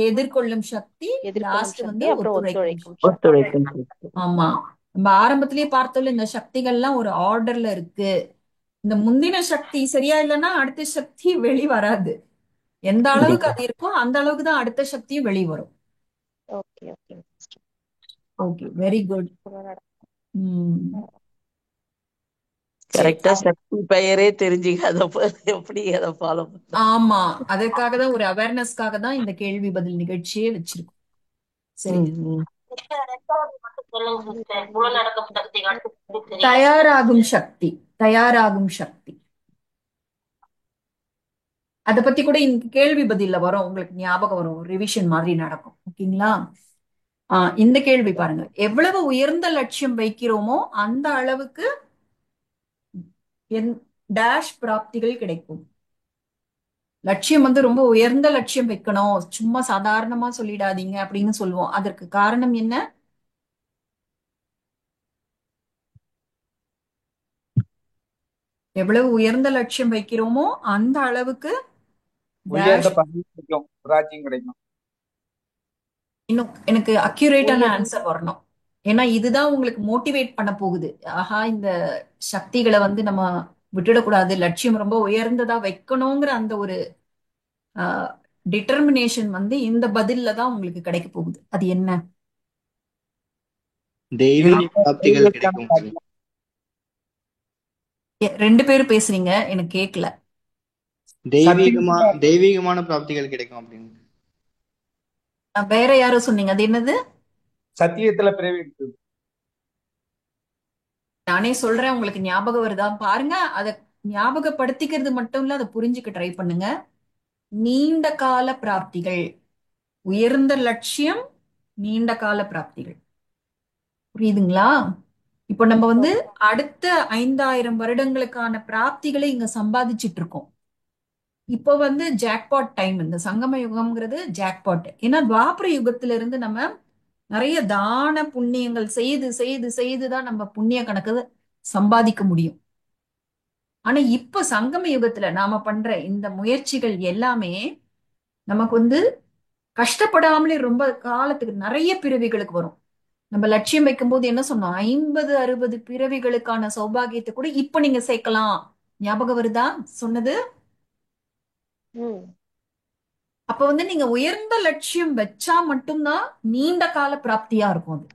எதிர்கொள்ளும் சக்தி. எதிர்கொள்ளும் லாஸ்ட் வந்து சக்தி, அப்புறம் ஒத்துழைக்கும் ஒத்துழைக்கும் சக்தி. சக்தி. ஒத்துழைக்கும் சக்தி. ஆமா, நம்ம ஆரம்பத்திலேயே பார்த்தோம்ல, இந்த சக்திகள்லாம் ஒரு ஆர்டர்ல இருக்கு. இந்த முந்தின சக்தி சரியா இல்லைன்னா அடுத்த சக்தி வெளி வராது. எந்த அளவுக்கு கண்டிப்பா. அது இருக்கோ அந்த அளவுக்கு தான் அடுத்த சக்தியும் வெளி வரும். Okay okay sister. Okay, very good. சரி. கரெக்டா சக்தி பெயரே தெரிஞ்சுக்காத எப்படி அதை ஃபாலோ பண்றது? ஆமா, அதற்காக தான், ஒரு அவேர்னஸ்க்காக தான் இந்த கேள்வி பதில் நிகழ்ச்சியே வச்சிருக்கோம். சரி, தயாராகும் சக்தி. தயாராகும் சக்தி அதை பத்தி கூட இந்த கேள்வி பதில்ல வரும், உங்களுக்கு ஞாபகம் வரும், ரிவிஷன் மாதிரி நடக்கும். ஓகேங்களா? இந்த கேள்வி பாருங்க, எவ்வளவு உயர்ந்த லட்சியம் வைக்கிறோமோ அந்த அளவுக்கு டேஷ் பிராப்திகள் கிடைக்கும். லட்சியம் வந்து ரொம்ப உயர்ந்த லட்சியம் வைக்கணும், சும்மா சாதாரணமா சொல்லிடாதீங்க அப்படின்னு சொல்லுவோம். அதற்கு காரணம் என்ன? எவ்வளவு உயர்ந்த லட்சியம் வைக்கிறோமோ அந்த அளவுக்கு உயர்ந்த டேஷ். பதவி கிடைக்கும், ராஜ்யம் கிடைக்கும். இன்னும் எனக்கு அக்யூரேட்டான உயர் ஆன்சர் வரணும். ஏன்னா இதுதான் உங்களுக்கு மோட்டிவேட் பண்ண போகுது. ஆஹா, இந்த சக்திகளை வந்து நம்ம விட்டுடக்கூடாது, லட்சியம் ரொம்ப உயர்ந்ததா வைக்கணுங்கிற அந்த ஒரு டிட்டர்மினேஷன் வந்து இந்த பதில்ல தான் உங்களுக்கு கிடைக்க போகுது. அது என்ன? தெய்வீக இறுதியான பிராப்திகள் தெய்வீகமான கிடைக்கும். ராஜ்யம். ரெண்டு பேரும் பேசுறீங்க, எனக்கு கேட்கல. சத்தியத்துல தெய்வீகமான பிராப்திகள் கிடைக்கும் அப்படின்னு. வேற யாரோ சொன்னீங்க, அது என்னது? சத்தியத்துல பிறவி எடுத்தது. நானே சொல்றேன், உங்களுக்கு ஞாபகம் வருதா பாருங்க. அதை ஞாபகப்படுத்திக்கிறது மட்டும் இல்ல, அதை புரிஞ்சுக்க ட்ரை பண்ணுங்க. நீண்ட கால பிராப்திகள், உயர்ந்த லட்சியம், நீண்ட கால பிராப்திகள். புரியுதுங்களா? இப்போ நம்ம வந்து அடுத்த 5000 வருடங்களுக்கான பிராப்திகளை இங்க சம்பாதிச்சிட்டு இருக்கோம். இப்போ வந்து ஜாக்பாட் டைம், இந்த சங்கம யுகம்ங்கிறது ஜாக்பாட். ஏன்னா துவாபர யுகத்துல இருந்து நம்ம நிறைய தான புண்ணியங்கள் செய்து செய்து செய்து தான் நம்ம புண்ணிய கணக்கு சம்பாதிக்க முடியும். ஆனா இப்ப சங்கம யுகத்துல நாம பண்ற இந்த முயற்சிகள் எல்லாமே நமக்கு வந்து கஷ்டப்படாமலே ரொம்ப காலத்துக்கு நிறைய பிறவிகளுக்கு வரும். நம்ம லட்சியம் வைக்கும்போது என்ன சொன்னோம்? 50-60 பிறவிகளுக்கான சௌபாகியத்தை கூட இப்ப நீங்க சேர்க்கலாம். ஞாபகம் வருதா சொன்னது? ம் அப்ப வந்து நீங்க உயர்ந்த லட்சியம் வச்சா மட்டும்தான் நீண்ட கால பிராப்தியா இருக்கும் அது.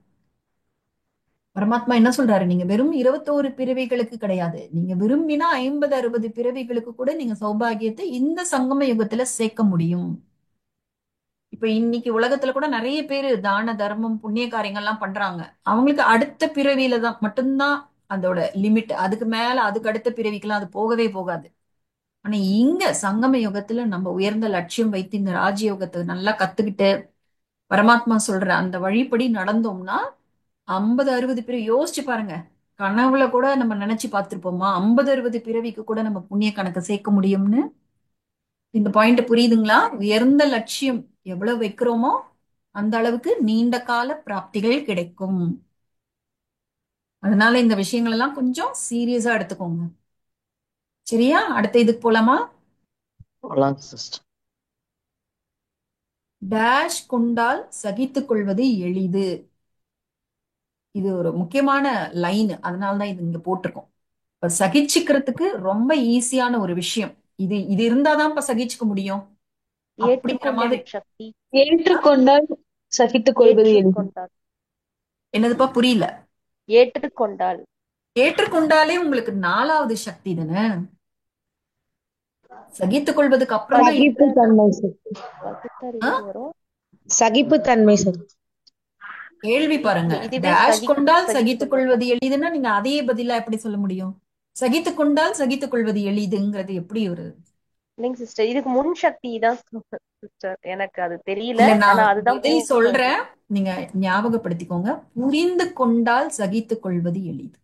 பரமாத்மா என்ன சொல்றாரு? நீங்க வெறும் 21 பிறவிகளுக்கு கிடையாது, நீங்க விரும்பினா 50-60 பிறவிகளுக்கு கூட நீங்க சௌபாகியத்தை இந்த சங்கம யுகத்துல சேர்க்க முடியும். இப்ப இன்னைக்கு உலகத்துல கூட நிறைய பேரு தான தர்மம் புண்ணிய காரியங்கள்லாம் பண்றாங்க. அவங்களுக்கு அடுத்த பிறவியில தான் மட்டும்தான் அதோட லிமிட். அதுக்கு மேல அதுக்கு அடுத்த பிறவிக்கெல்லாம் அது போகவே போகாது. ஆனா இங்க சங்கம யுகத்துல நம்ம உயர்ந்த லட்சியம் வைத்து இந்த ராஜயோகத்தை நல்லா கத்துக்கிட்டு பரமாத்மா சொல்ற அந்த வழிப்படி நடந்தோம்னா 50-60 பிறவி யோசிச்சு பாருங்க. கனவுல கூட நம்ம நினைச்சு பார்த்திருப்போமா 50-60 பிறவிக்கு கூட நம்ம புண்ணிய கணக்கு சேர்க்க முடியும்னு? இந்த பாயிண்ட் புரியுதுங்களா? உயர்ந்த லட்சியம் எவ்வளவு வைக்கிறோமோ அந்த அளவுக்கு நீண்ட கால பிராப்திகள் கிடைக்கும். அதனால இந்த விஷயங்கள் எல்லாம் கொஞ்சம் சீரியஸா எடுத்துக்கோங்க. சரியா? அடுத்த இதுக்கு போலாமா? போலாம் சிஸ்டர். டேஷ் கொண்டால் சகித்துக் கொள்வது எளிது. இது ஒரு முக்கியமான லைன், அதனாலதான் இது இங்க போட்டிருக்கோம். இப்ப சகிச்சுக்கிறதுக்கு ரொம்ப ஈஸியான ஒரு விஷயம் இது. இது இருந்தாதான் இப்ப சகிச்சுக்க முடியும் அப்படிங்கிற ஏற்றுக்கொள்ளும் மாதிரி. சக்தி. ஏற்றுக்கொண்டால் சகித்துக் கொள்வது எளிது. ஏற்றுக்கொண்டால் என்னதுப்பா புரியல? ஏற்றுக்கொண்டால் ஏற்றுக்கொண்டாலே உங்களுக்கு 4வது சக்தி தானே. சகித்துக் கொள்வதுக்கு அப்புறம் தான் சகிப்பு தன்மை சார். வகுத்தர் ஆ? எங்க வரும்? சகிப்பு தன்மை சார். கேள்வி பாருங்க. இதுவே டேஷ் கொண்டால் சகித்துக் சகித்துக் கொள்வது எளிதுன்னா நீங்க அதே பதிலா எப்படி சொல்ல முடியும்? சகித்துக் கொண்டால் சகித்துக் கொள்வது எளிதுங்கிறது எப்படி ஒரு... இல்லைங்க சிஸ்டர், இதுக்கு முன் சக்தி தான் சிஸ்டர். எனக்கு அது தெரியல, இல்ல, நான் ஆனா அதுதான் பதில் சொல்றேன், நீங்க ஞாபகப்படுத்திக்கோங்க. புரிந்து கொண்டால் சகித்துக் கொள்வது எளிது.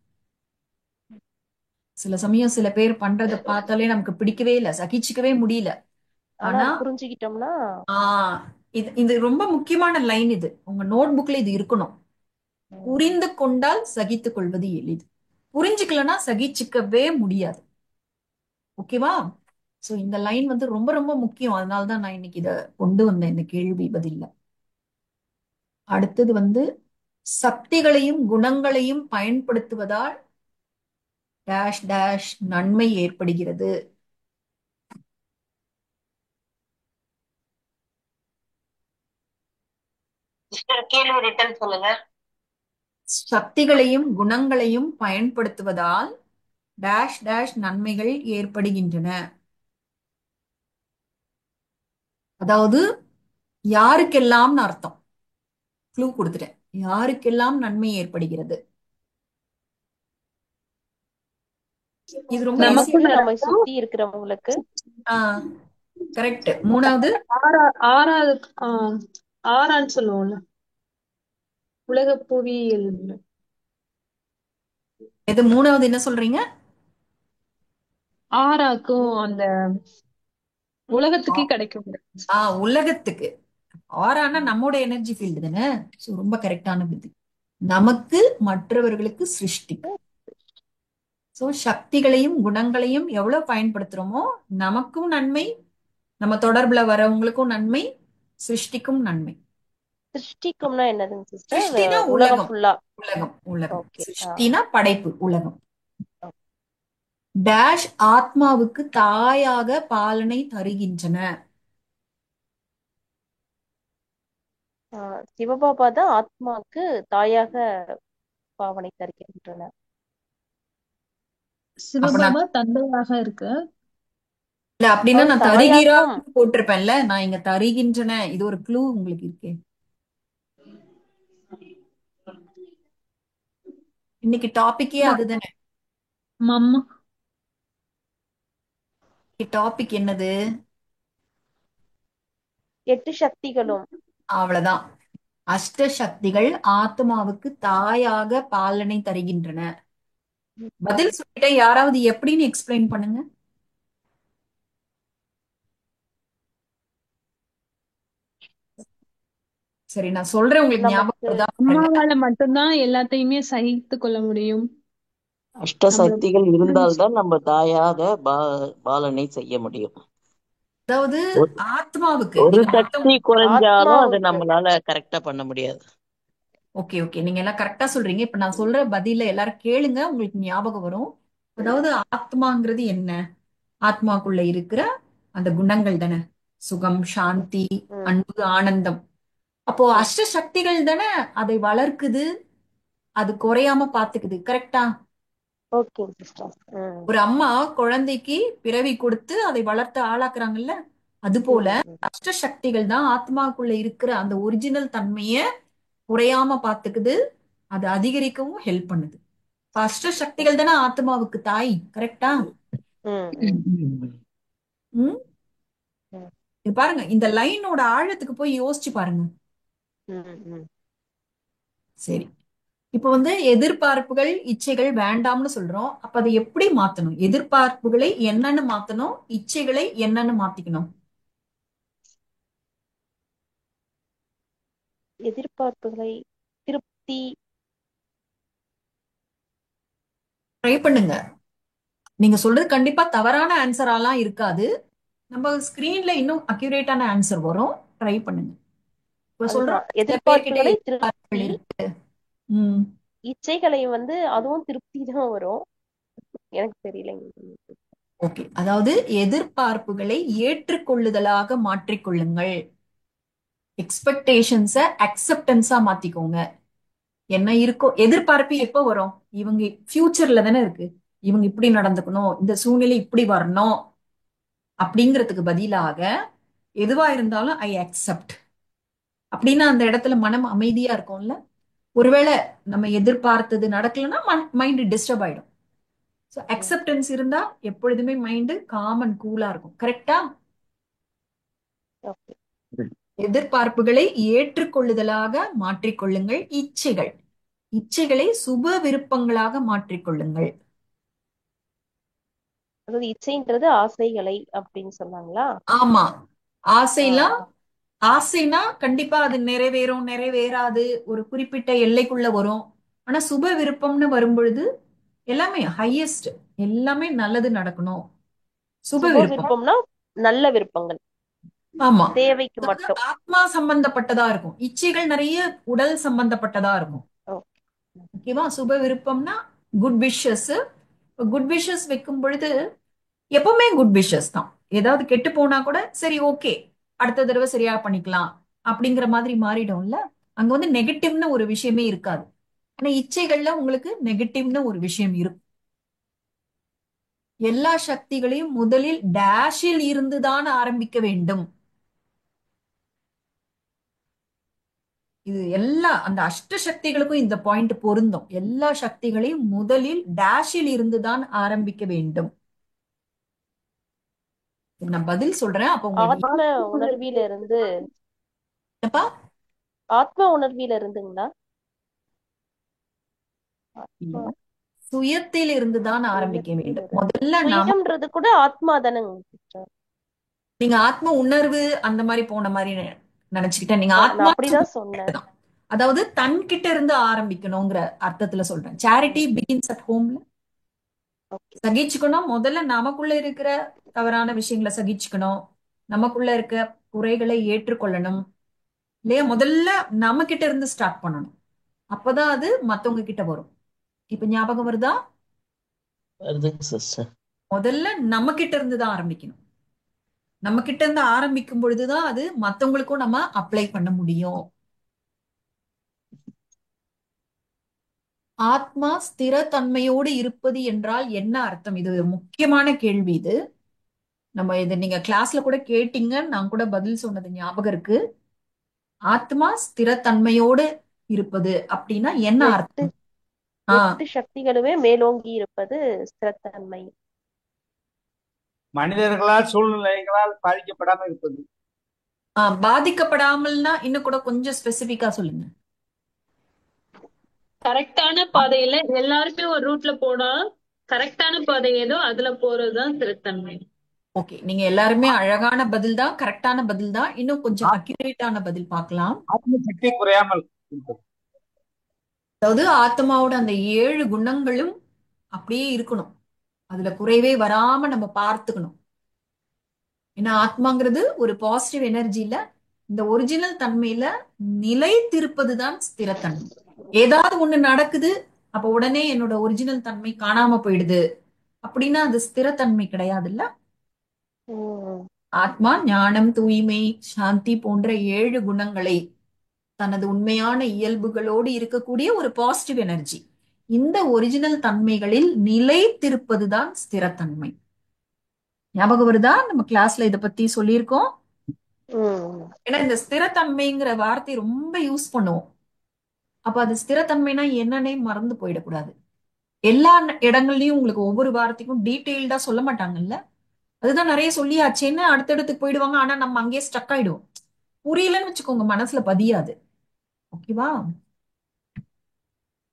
சில சமயம் சில பேர் பண்றதை பார்த்தாலே நமக்கு பிடிக்கவே இல்லை, சகிச்சுக்கவே முடியல. ஆனா ஆனா அது புரிஞ்சுக்கிட்டோம்னா ஆஹ் இது இது ரொம்ப முக்கியமான லைன். இது உங்க நோட் புக்ல இது இருக்கணும். புரிந்து கொண்டால் சகித்துக் கொள்வது எளிது. புரிஞ்சுக்கலன்னா சகிச்சுக்கவே முடியாது. ஓகேவா? சோ இந்த லைன் வந்து ரொம்ப ரொம்ப முக்கியம். அதனாலதான் நான் இன்னைக்கு இத கொண்டு வந்தேன் இந்த கேள்வி பதில்ல. அடுத்தது வந்து சக்திகளையும் குணங்களையும் பயன்படுத்துவதால் டேஷ் டேஷ் நன்மை ஏற்படுகிறது. கேள்வி ரிட்டன் சொல்லுங்க. சக்திகளையும் குணங்களையும் பயன்படுத்துவதால் டேஷ் டேஷ் நன்மைகள் ஏற்படுகின்றன. அதாவது யாருக்கெல்லாம்னு அர்த்தம். க்ளூ கொடுத்துட்டேன். யாருக்கெல்லாம் நன்மை ஏற்படுகிறது. இது ரொம்ப நமக்கு easy. நம்ம சுத்தி இருக்கிறவங்களுக்கு. கரெக்ட். 3வது ஆறாவது ஆறான்னு சொல்லுவோம்ல, உலக புவியியல். எது 3வது என்ன சொல்றீங்க? ஆறாக்கும் அந்த உலகத்துக்கே கிடைக்கும். உலகத்துக்கு. ஆறானா நம்மோட எனர்ஜி ஃபீல்டு தானே. So, ரொம்ப கரெக்டான புத்தி. நமக்கு, மற்றவர்களுக்கு, சிருஷ்டிக்கு. சோ சக்திகளையும் குணங்களையும் எவ்வளவு பயன்படுத்துறோமோ நமக்கும் நன்மை, நம்ம தொடர்புல வரவங்களுக்கும் நன்மை, சிருஷ்டிக்கும் நன்மை. சிருஷ்டிக்கும்னா என்னதுங்க சிஸ்டர்? சிருஷ்டினா உலகம் உலகம். ஃபுல்லா. உலகம். ஓகே. சிருஷ்டினா படைப்பு, உலகம். டேஷ் ஆத்மாவுக்கு தாயாக பாலனை தருகின்றன. சிவபாபா தான் ஆத்மாக்கு தாயாக பாவனை தருகின்றன. சிவபாபா தந்தையாக இருக்கு. இல்ல அப்படின்னா அவர் நான் தாயாக்கும் தருகிறான்னு போட்டிருப்பேன்ல, நான் இங்க தருகின்றன. இது ஒரு க்ளூ உங்களுக்கு இருக்கே. இன்னைக்கு டாபிக்கே அதுதானே. மம்மா டாபிக் என்னது? 8 சக்திகளும். அவ்வளவுதான். அஷ்ட சக்திகள் ஆத்மாவுக்கு தாயாக பாலனை தருகின்றன. பதில் சொல்லிட்டேன். யாராவது எப்படின்னு எக்ஸ்பிளைன் பண்ணுங்க. சரி, நான் சொல்றேன், உங்களுக்கு நமக்கு ஞாபகம் வருதா? அம்மாவால மட்டும்தான் எல்லாத்தையுமே சகித்து கொள்ள முடியும். அஷ்ட சக்திகள் இருந்தால்தான் நம்ம தாயாக பாலனை செய்ய முடியும். அதாவது ஒரு- ஆத்மாவுக்கு ஒரு நீங்க மொத்தம் சக்தி குறைஞ்சாலும் அது ஆத்மாவுக்கு நம்மளால கரெக்டா பண்ண முடியாது. ஓகே நீங்க எல்லாம் கரெக்டா சொல்றீங்க. இப்ப நான் சொல்ற பதில எல்லாரும் கேளுங்க, உங்களுக்கு ஞாபகம் வரும். அதாவது ஆத்மாங்கிறது என்ன? ஆத்மாக்குள்ள இருக்கிற அந்த குணங்கள் தானே. சுகம், சாந்தி, ம், அன்பு, ஆனந்தம். அப்போ ம். அஷ்ட சக்திகள் தானே அதை வளர்க்குது, அது குறையாம பாத்துக்குது. கரெக்டா? Okay sister. ஒரு அம்மா குழந்தைக்கு பிறவி கொடுத்து அதை வளர்த்து ஆளாக்குறாங்கல்ல, அது போல அஷ்ட சக்திகள் தான் ஆத்மாக்குள்ள இருக்கிற அந்த ஒரிஜினல் தன்மைய குறையாம பாத்துக்குது, அது அதிகரிக்கவும் ஹெல்ப் பண்ணுது. இப்ப அஷ்ட சக்திகள் தானே ஆத்மாவுக்கு தாய். கரெக்டா? ம் இது பாருங்க, இந்த லைனோட ஆழத்துக்கு போய் யோசிச்சு பாருங்க. சரி, இப்ப வந்து எதிர்பார்ப்புகள், இச்சைகள் வேண்டாம்னு சொல்றோம். அப்ப அதை எப்படி மாத்தணும்? எதிர்பார்ப்புகளை என்னன்னு மாத்தணும், இச்சைகளை என்னன்னு மாத்திக்கணும்? எதிர்பார்ப்புகளை திருப்தி. ட்ரை பண்ணுங்க. நீங்க சொல்றது கண்டிப்பா தவறான ஆன்சராலாம் இருக்காது. நம்ம ஸ்கிரீன்ல இன்னும் அக்யூரேட்டான ஆன்சர் வரும். ட்ரை பண்ணுங்க. இப்ப சொல்றோம், அதுதான் சில பேர்கிட்ட எதிர்பார்ப்புகளை எதிர்பார்ப்புகள் திருப்தி. இருக்கு. ம் இச்சைகளை வந்து அதுவும் திருப்தி தான் வரும். எனக்கு தெரியலைங்க. ஓகே, அதாவது எதிர்பார்ப்புகளை ஏற்றுக்கொள்ளுதலாக மாற்றிக்கொள்ளுங்கள். எக்ஸ்பெக்டேஷன்ஸ அக்செப்டன்ஸா மாத்திக்கோங்க. என்ன இருக்கோ எதிர்பார்ப்பு எப்போ வரும்? இவங்க ஃபியூச்சர்ல தானே இருக்கு. இவங்க இப்படி நடந்துக்கணும், இந்த சூழ்நிலை இப்படி வரணும் அப்படிங்கிறதுக்கு பதிலாக எதுவா இருந்தாலும் ஐ அக்செப்ட் அப்படின்னா அந்த இடத்துல மனம் அமைதியா இருக்கும்ல. ஒருவேளை நம்ம எதிர்பார்த்தது நடக்கலைன்னா மைண்ட் டிஸ்டர்ப் ஆயிடும். ஸோ அக்செப்டன்ஸ் இருந்தா எப்பொழுதுமே மைண்டு காம் அண்ட் கூலா இருக்கும். கரெக்டா? ஓகே. எதிர்பார்ப்புகளை ஏற்றுக்கொள்ளுதலாக மாற்றிக்கொள்ளுங்கள். இச்சைகளை சுப விருப்பங்களாக மாற்றிக்கொள்ளுங்கள். அதாவது இச்சைன்றது ஆசைகளை அப்படின்னு சொன்னாங்களா? ஆமா, ஆசைலாம் ஆசைனா கண்டிப்பா அது நிறைவேறும், நிறைவேறாது, ஒரு குறிப்பிட்ட எல்லைக்குள்ள வரும். ஆனா சுப விருப்பம்னு வரும்பொழுது எல்லாமே ஹையஸ்ட், எல்லாமே நல்லது நடக்கணும். சுப சுப விருப்பம். விருப்பம்னா நல்ல விருப்பங்கள், ஆமா, தேவைக்கு அதாவது மட்டும். ஆத்மா சம்பந்தப்பட்டதா இருக்கும். இச்சைகள் நிறைய உடல் சம்பந்தப்பட்டதா இருக்கும். ஓகேவா? சுப விருப்பம்னா குட் விஷஸ். குட் விஷஸ் வைக்கும் பொழுது எப்பவுமே குட் விஷஸ் தான். ஏதாவது கெட்டு போனா கூட சரி, ஓகே, அடுத்த தடவை சரியா பண்ணிக்கலாம் அப்படிங்கிற மாதிரி மாறிடும்ல. அங்க வந்து நெகட்டிவ்னு ஒரு விஷயமே இருக்காது. ஆனா இச்சைகள்ல உங்களுக்கு நெகட்டிவ்னு ஒரு விஷயம் இருக்கும். எல்லா சக்திகளையும் முதலில் டேஷில் இருந்துதான் ஆரம்பிக்க வேண்டும். இது எல்லா அந்த அஷ்ட சக்திகளுக்கும் இந்த பாயிண்ட் பொருந்தும். எல்லா சக்திகளையும் முதலில் டேஷில் இருந்துதான் ஆரம்பிக்க வேண்டும். நான் பதில் சொல்றேன், அப்ப உங்களுக்கு ஆத்ம உணர்வில இருந்து. என்னப்பா? ஆத்ம உணர்வில இருந்துங்களா? இல்ல, சுயத்தில் இருந்துதான் ஆரம்பிக்க வேண்டும். முதல்ல நாம சுயம்ன்றது கூட ஆத்மா தானேங்க சிஸ்டர்? நீங்க ஆத்ம உணர்வு அந்த மாதிரி போன மாதிரி நினைச்சுக்கிட்டேன். நீங்க நான் ஆத்மா அப்படிதான் சொன்னேன். தான். அதாவது தன்கிட்ட இருந்து ஆரம்பிக்கணுங்கிற அர்த்தத்துல சொல்றேன். சேரிட்டி பிகின்ஸ் அட் ஹோம்ல. ஓகே. சகிச்சுக்கணும். முதல்ல நமக்குள்ள இருக்கிற தவறான விஷயங்களை சகிச்சுக்கணும். நமக்குள்ள இருக்க குறைகளை ஏற்றுக்கொள்ளணும் இல்லையா? முதல்ல நம்ம கிட்ட இருந்து ஸ்டார்ட் பண்ணணும். அப்பதான் அது மத்தவங்க கிட்ட வரும். இப்ப ஞாபகம் வருதா? வருதுங்க சிஸ்டர். முதல்ல நம்ம கிட்ட இருந்து தான் ஆரம்பிக்கணும். நம்ம கிட்ட இருந்து ஆரம்பிக்கும் பொழுதுதான் அது மத்தவங்களுக்கும் நம்ம அப்ளை பண்ண முடியும். ஆத்மா ஸ்திரத்தன்மையோடு இருப்பது என்றால் என்ன அர்த்தம்? இது ஒரு முக்கியமான கேள்வி. இது நம்ம இதை நீங்க கிளாஸ்ல கூட கேட்டீங்க, நான் கூட பதில் சொன்னது ஞாபகம் இருக்கு. ஆத்மா ஸ்திரத்தன்மையோடு இருப்பது அப்படின்னா என்ன எட்டு அர்த்தம்? 8 சக்திகளுமே மேலோங்கி இருப்பது ஸ்திரத்தன்மை. மனிதர்களால் சூழ்நிலைகளால் பாதிக்கப்படாமல் இருப்பது. பாதிக்கப்படாமல்னா இன்னும் கூட கொஞ்சம் ஸ்பெசிபிக்கா சொல்லுங்க. கரெக்டான பாதையில எல்லாருமே ஒரு ரூட்ல போனா கரெக்டான பாதை ஏதோ அதுல போறதுதான் திருத்தன்மை. ஓகே, நீங்க எல்லாருமே அழகான பதில் தான், கரெக்டான பதில் தான். இன்னும் கொஞ்சம் அக்யூரேட்டான பதில் பார்க்கலாம். ஆத்ம சக்தி குறையாமல் இருப்பது. அதாவது ஆத்மாவோட அந்த 7 குணங்களும் அப்படியே இருக்கணும். அதுல குறைவே வராம நம்ம பார்த்துக்கணும். ஏன்னா ஆத்மாங்கிறது ஒரு பாசிட்டிவ் எனர்ஜில இந்த ஒரிஜினல் தன்மையில நிலைத்திருப்பது தான் ஸ்திரத்தன்மை. ஏதாவது ஒண்ணு நடக்குது, அப்ப உடனே என்னோட ஒரிஜினல் தன்மை காணாம போயிடுது அப்படின்னா அது ஸ்திரத்தன்மை கிடையாதுல்ல. ஆத்மா ஞானம், தூய்மை, சாந்தி போன்ற 7 குணங்களை தனது உண்மையான இயல்புகளோடு இருக்கக்கூடிய ஒரு பாசிட்டிவ் எனர்ஜி. இந்த ஒரிஜினல் தன்மைகளில் நிலைத்திருப்பதுதான் ஸ்திரத்தன்மை. ஞாபகம் வருதா? நம்ம கிளாஸ்ல இத பத்தி சொல்லியிருக்கோம். ஏன்னா இந்த ஸ்திரத்தன்மைங்கிற வார்த்தை ரொம்ப யூஸ் பண்ணுவோம். அப்ப அது ஸ்திரத்தன்மைனா என்னன்னே மறந்து போயிடக்கூடாது. எல்லா இடங்கள்லயும் உங்களுக்கு ஒவ்வொரு வார்த்தைக்கும் டீட்டெயில்டா சொல்ல மாட்டாங்கல்ல. அதுதான் நிறைய சொல்லியாச்சேன்னு அடுத்தடுத்து போயிடுவாங்க. ஆனா நம்ம அங்கேயே ஸ்டக் ஆயிடுவோம். புரியலன்னு வச்சுக்கோங்க, மனசுல பதியாது. ஓகேவா?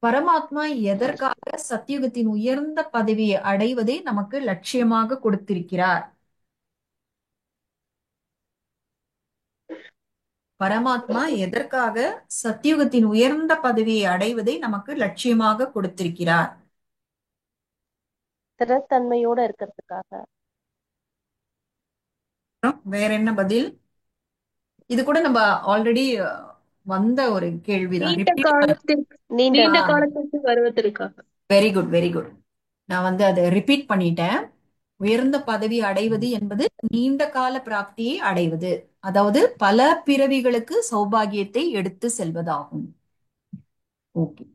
பரமாத்மா எதற்காக சத்தியுகத்தின் உயர்ந்த பதவியை அடைவதை நமக்கு லட்சியமாக கொடுத்திருக்கிறார்? பரமாத்மா எதற்காக சத்தியுகத்தின் உயர்ந்த பதவியை அடைவதை நமக்கு லட்சியமாக கொடுத்திருக்கிறார்? ஸ்திரத்தன்மையோட இருக்கிறதுக்காக. வேற என்ன பதில்? இது கூட நம்ம ஆல்ரெடி வந்த ஒரு கேள்விதான். நீண்ட காலத்திற்கு வருவதற்காக. Very good, very good. நான் அதை ரிப்பீட் பண்ணிட்டேன். உயர்ந்த பதவி அடைவது என்பது நீண்ட கால பிராப்தியை அடைவது, அதாவது பல பிறவிகளுக்கு சௌபாகியத்தை எடுத்து செல்வதாகும். ஓகே,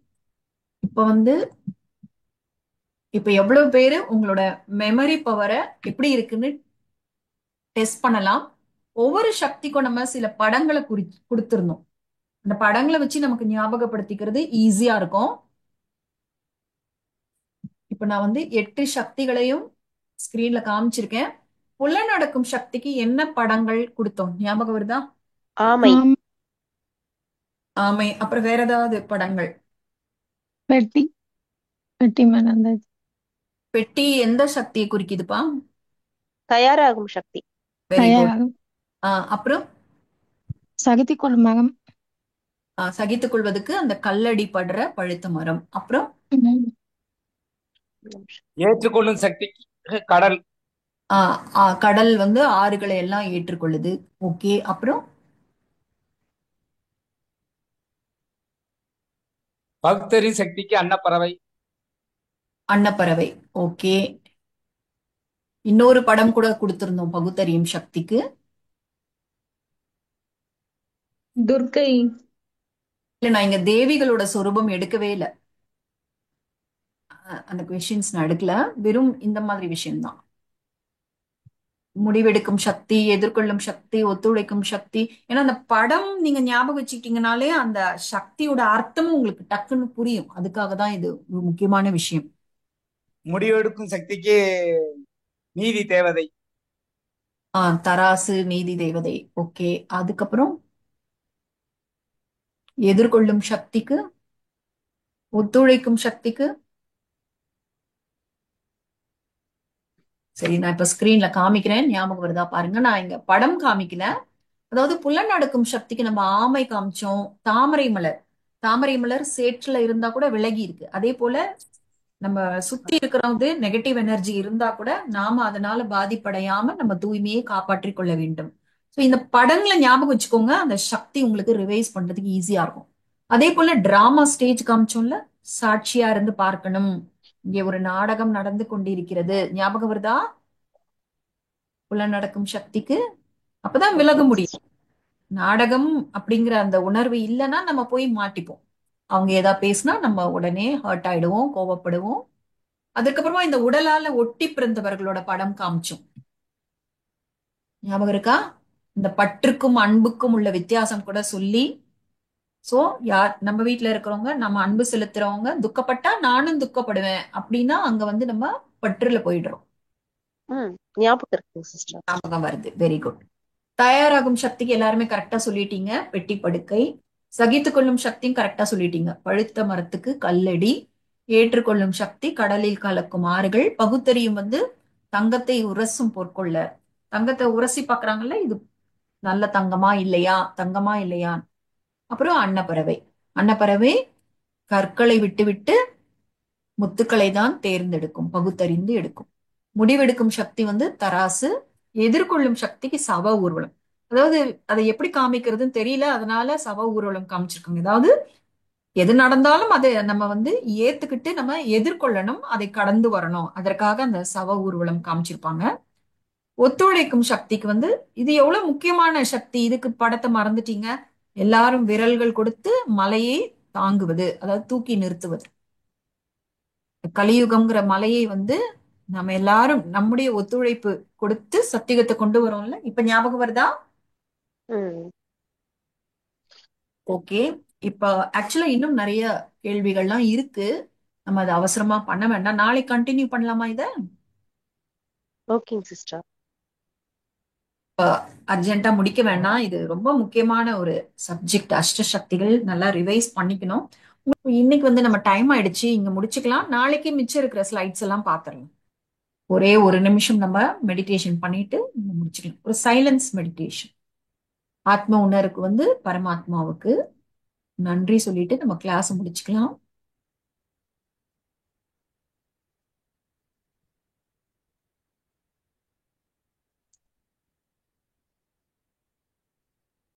இப்ப எவ்வளவு பேரு உங்களோட மெமரி பவரை எப்படி இருக்குன்னு டெஸ்ட் பண்ணலாம். ஒவ்வொரு சக்திக்கும் நம்ம சில படங்களை கொடுத்திருந்தோம். அந்த படங்களை வச்சு நமக்கு ஞாபகப்படுத்திக்கிறது ஈஸியா இருக்கும். இப்ப நான் 8 சக்திகளையும் ஸ்கிரீன்ல காமிச்சிருக்கேன். புலனடக்கும் சக்திக்கு என்ன படங்கள் கொடுத்தோம் ஞாபகம் வருதா? ஆமை. ஆமை. அப்புறம் வேற ஏதாவது படங்கள்? பெட்டி மேல அந்த பெட்டி எந்த சக்தியை குறிக்குதுப்பா? தயாராகும் சக்தி. Very good. தயாராகும். அப்புறம் சகித்துக் கொள்ளும் மகம். சகித்துக் கொள்வதற்கு அந்த கல்லடி படுற பழுத்த மரம். அப்புறம் ஏற்றுக்கொள்ளும் சக்திக்கு கடல். கடல் ஆறுகளை எல்லாம் ஏற்றுக்கொள்ளுது. ஓகே. அப்புறம் பக்தரின் சக்திக்கு அன்னப்பறவை. அன்னப்பறவை. ஓகே. இன்னொரு படம் கூட கொடுத்திருந்தோம் பகுத்தறியும் சக்திக்கு. துர்க்கை. இல்ல, நான் இங்க தேவிகளோட சொரூபம் எடுக்கவே இல்லை. அந்த கொஸ்டின்ஸ் நான் எடுக்கல. வெறும் இந்த மாதிரி விஷயம்தான். முடிவெடுக்கும் சக்தி, எதிர்கொள்ளும் சக்தி, ஒத்துழைக்கும் சக்தி. ஏன்னா அந்த படம் நீங்க ஞாபகம் வச்சுக்கிட்டீங்கனாலே அந்த சக்தியோட அர்த்தமும் உங்களுக்கு டக்குன்னு புரியும். அதுக்காக தான் இது ஒரு முக்கியமான விஷயம். முடிவெடுக்கும் சக்திக்கு நீதி தேவதை. தராசு, நீதி தேவதை. ஓகே. அதுக்கப்புறம் எதிர்கொள்ளும் சக்திக்கு, ஒத்துழைக்கும் சக்திக்கு சரி, நான் இப்ப ஸ்கிரீன்ல காமிக்கிறேன், ஞாபகம் வருதா பாருங்க. நான் இங்க படம் காமிக்கல. அதாவது புலனடக்கும் சக்திக்கு நம்ம ஆமை காமிச்சோம், தாமரை மலர். தாமரை மலர் சேற்றுல இருந்தா கூட விலகி இருக்கு. அதே போல நம்ம சுத்தி இருக்கிறது நெகட்டிவ் எனர்ஜி இருந்தா கூட நாம அதனால பாதிப்படையாம நம்ம தூய்மையை காப்பாற்றிக் கொள்ள வேண்டும். சோ இந்த படங்களை ஞாபகம் வச்சுக்கோங்க, அந்த சக்தி உங்களுக்கு ரிவைஸ் பண்றதுக்கு ஈஸியா இருக்கும். அதே போல டிராமா ஸ்டேஜ் காமிச்சோம்ல, சாட்சியா இருந்து பார்க்கணும். இங்கே ஒரு நாடகம் நடந்து கொண்டிருக்கிறது, ஞாபகம் வருதா? புலனடக்கும் சக்திக்கு அப்பதான் விலக ஓகேங்க முடியும். சிஸ்டர். நாடகம் அப்படிங்கிற அந்த உணர்வு இல்லைன்னா நம்ம போய் மாட்டிப்போம். அவங்க ஏதாவது பேசினா நம்ம உடனே ஹர்ட் ஆயிடுவோம், கோவப்படுவோம். அதுக்கப்புறமா இந்த உடலால ஒட்டி பிறந்தவர்களோட படம் காமிச்சோம், ஞாபகம் இருக்கா? இந்த பற்றுக்கும் அன்புக்கும் உள்ள வித்தியாசம் கூட சொல்லி, சோ யார் நம்ம வீட்ல இருக்கிறவங்க, நம்ம அன்பு செலுத்துறவங்க துக்கப்பட்டா நானும் துக்கப்படுவேன் அப்படின்னா அங்க வந்து நம்ம பற்றுல போயிடுறோம். ஞாபகம் இருக்குங்க சிஸ்டர். ஞாபகம் வருது, வெரி குட். தயாராகும் சக்திக்கு எல்லாருமே கரெக்டா சொல்லிட்டீங்க, பெட்டி படுக்கை. சகித்துக் கொள்ளும் சக்தியும் கரெக்டா சொல்லிட்டீங்க, பழுத்த மரத்துக்கு கல்லடி. ஏற்றுக்கொள்ளும் சக்தி கடலில் கலக்கும் ஆறுகள். பகுத்தறியும் வந்து தங்கத்தை உரசும் பொற்கொள்ள. தங்கத்தை உரசி பாக்குறாங்கல்ல, இது நல்ல தங்கமா இல்லையா, தங்கமா இல்லையா. அப்புறம் அன்னப்பறவை. அன்னப்பறவை கற்களை விட்டு விட்டு முத்துக்களை தான் தேர்ந்தெடுக்கும், பகுத்தறிந்து எடுக்கும். முடிவெடுக்கும் சக்தி வந்து தராசு. எதிர்கொள்ளும் சக்திக்கு சவ ஊர்வலம். அதாவது அதை எப்படி காமிக்கிறதுன்னு தெரியல, அதனால சவ ஊர்வலம் காமிச்சிருக்காங்க. அதாவது எது நடந்தாலும் அதை நம்ம வந்து ஏத்துக்கிட்டு நம்ம எதிர்கொள்ளணும், அதை கடந்து வரணும், அதற்காக அந்த சவ ஊர்வலம் காமிச்சிருப்பாங்க. ஒத்துழைக்கும் சக்திக்கு வந்து இது எவ்வளவு முக்கியமான சக்தி, இதுக்கு படத்தை மறந்துட்டீங்க. எல்லாரும் விரல்கள் கொடுத்து மலையை தாங்குவது, அதாவது தூக்கி நிறுத்துவது. கலியுகம்ங்கிற மலையை வந்து நம்ம எல்லாரும் நம்முடைய ஒத்துழைப்பு கொடுத்து சத்தியத்தை கொண்டு வரோம்ல. இப்ப ஞாபகம் வருதா? ம் ஓகே. இப்ப ஆக்சுவலா இன்னும் நிறைய கேள்விகள்லாம் இருக்கு, நம்ம அதை அவசரமா பண்ண வேண்டாம், நாளைக்கு கண்டினியூ பண்ணலாமா இத? ஓகேங்க சிஸ்டர். அர்ஜென்ட்டா முடிக்க வேண்டாம், இது ரொம்ப முக்கியமான ஒரு சப்ஜெக்ட். அஷ்ட சக்திகள் நல்லா ரிவைஸ் பண்ணிக்கணும். இன்னைக்கு வந்து நம்ம டைம் ஆயிடுச்சு, இங்க முடிச்சுக்கலாம். நாளைக்கு மிச்சம் இருக்கிற ஸ்லைட்ஸ் எல்லாம் பாத்துறலாம். ஒரே ஒரு நிமிஷம் நம்ம மெடிடேஷன் பண்ணிட்டு முடிச்சுக்கலாம், ஒரு சைலன்ஸ் மெடிடேஷன். ஆத்ம உணர்வுக்கு வந்து பரமாத்மாவுக்கு நன்றி சொல்லிட்டு நம்ம கிளாஸ் முடிச்சுக்கலாம்.